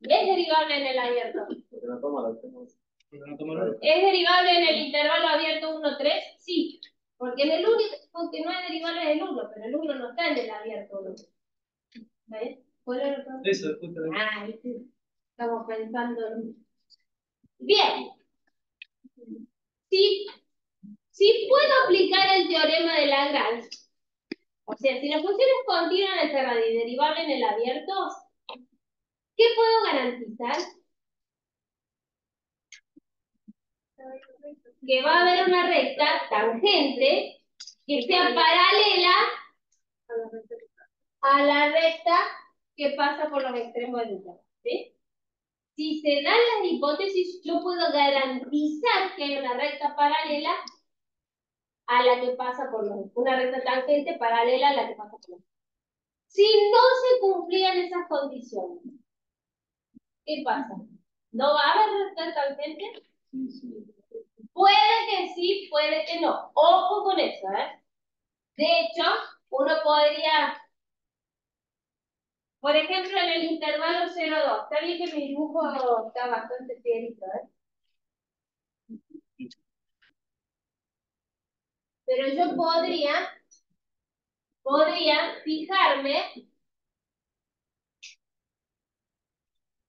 y es derivable en el abierto. Porque no toma la ¿Es derivable en el intervalo abierto 1, 3? Sí. Porque en el único, porque no es derivable es el 1, pero el 1 no está en el abierto 1. ¿Ves? ¿Cuál era el problema? Eso, justamente. Ah, ¿viste? Estamos pensando en... Bien. Si puedo aplicar el teorema de Lagrange, o sea, si la función es continua en el cerrado y derivable en el abierto, ¿qué puedo garantizar? Que va a haber una recta tangente que sea paralela a la recta que pasa por los extremos del intervalo, ¿sí? Si se dan las hipótesis, yo puedo garantizar que hay una recta paralela a la que pasa por los, una recta tangente paralela a la que pasa por los. Si no se cumplían esas condiciones, ¿qué pasa? ¿No va a haber recta tangente? Puede que sí, puede que no. Ojo con eso, ¿eh? De hecho, uno podría, por ejemplo, en el intervalo 0,2. Está bien que mi dibujo está bastante fielito, ¿eh? Pero yo podría fijarme,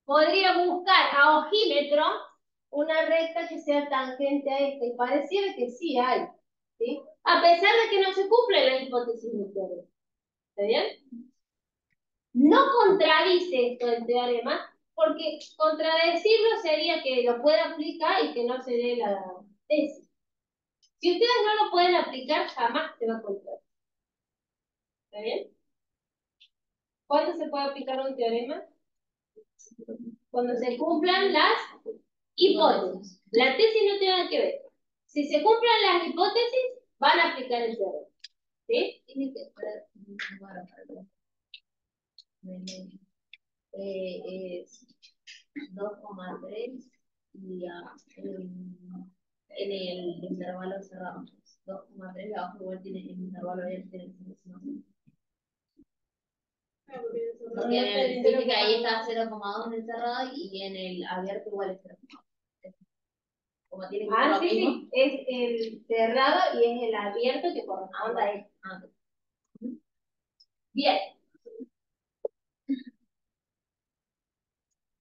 podría buscar a ojímetro una recta que sea tangente a esta, y pareciera que sí hay, ¿sí? A pesar de que no se cumple la hipótesis del teorema. ¿Está bien? No contradice esto el teorema, porque contradecirlo sería que lo pueda aplicar y que no se dé la tesis. Si ustedes no lo pueden aplicar, jamás se va a contradecir. ¿Está bien? ¿Cuándo se puede aplicar un teorema? Cuando se cumplan las hipótesis. La tesis no tiene nada que ver. Si se cumplan las hipótesis, van a aplicar el teorema. ¿Sí? Tiene que ser un número es 2,3 y en el intervalo cerrado. 2,3 y abajo igual tiene el intervalo abierto, tiene que ser 0,5. Porque dice que ahí está 0,2 en el cerrado y en el abierto igual es 0,2. Como tiene que ser lo sí, mismo. sí. Es el cerrado y es el abierto que corresponde a él. Bien.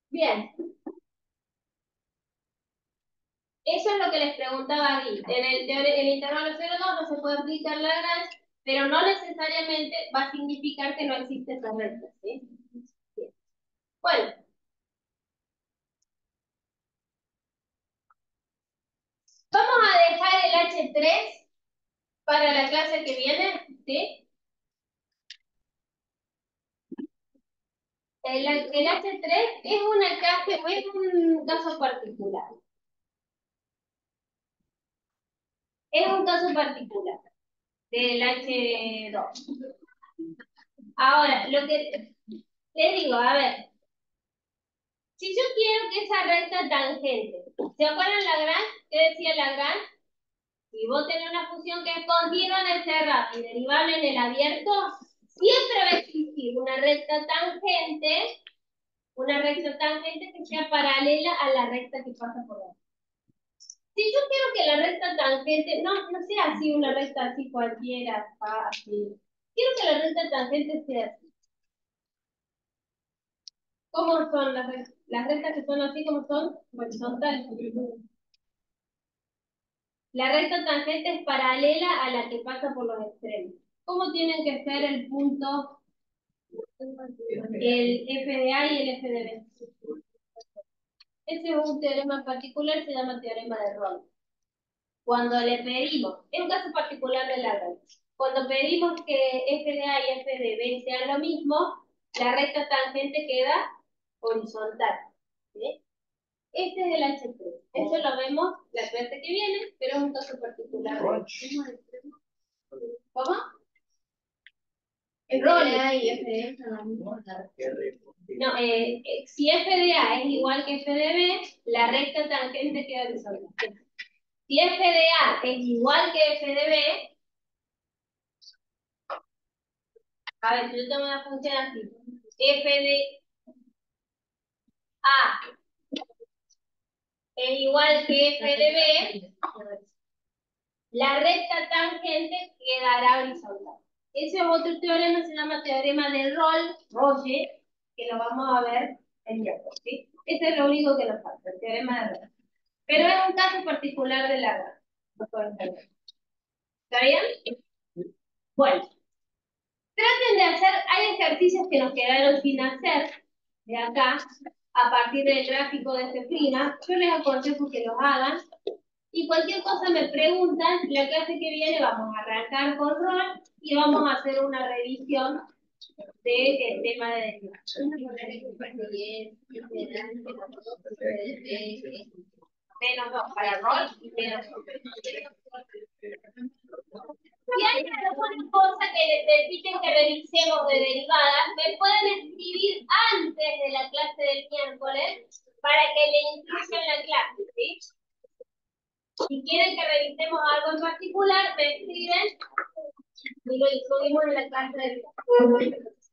Bien. Eso es lo que les preguntaba aquí. En el intervalo 0,2 no se puede aplicar Lagrange, pero no necesariamente va a significar que no existe esa recta, ¿sí? Bien. Bueno. Vamos a dejar el H3 para la clase que viene, ¿sí? El H3 es un caso particular. Es un caso particular del H2. Ahora, lo que te digo, a ver, si yo quiero que esa recta tangente, ¿se acuerdan Lagrange? ¿Qué decía Lagrange? Si vos tenés una función que es continua en el cerrado y derivable en el abierto, siempre va a existir una recta tangente que sea paralela a la recta que pasa por ahí. Si yo quiero que la recta tangente, no sea así, una recta así cualquiera, así. Quiero que la recta tangente sea así. ¿Cómo son las rectas? Las rectas que son así, ¿cómo son? Horizontales. La recta tangente es paralela a la que pasa por los extremos. ¿Cómo tienen que ser el punto, el f de A y el f de B? Ese es un teorema particular, se llama teorema de Rolle. Cuando le pedimos, es un caso particular de Lagrange, cuando pedimos que f de A y f de B sean lo mismo, la recta tangente queda horizontal. ¿Sí? Este es el H3. Eso lo vemos la clase que viene, pero es un caso particular. ¿Cómo? F de A y F de B son lo mismo. No, si f de A es igual que f de B, la recta tangente queda horizontal. Si f de A es igual que f de B, a ver, si yo tengo una función así, f de A es igual que f de B, la recta tangente quedará horizontal. Ese es otro teorema, se llama teorema de Rolle, que lo vamos a ver el miércoles, ¿sí? Ese es lo único que nos falta, el teorema de Rolle. Pero es un caso particular de la ¿está bien? Bueno, traten de hacer, hay ejercicios que nos quedaron sin hacer de acá, a partir del gráfico de Cefrina. Yo les aconsejo que los hagan. Y cualquier cosa me preguntan, la clase que viene vamos a arrancar con ROL y vamos a hacer una revisión del tema de derivación. Menos 2 para ROL y menos 2. Si hay alguna cosa que necesiten que revisemos de derivadas, me pueden escribir antes de la clase del miércoles para que le incluya en la clase, ¿sí? Si quieren que revisemos algo en particular, me escriben y lo incluimos en la clase del miércoles.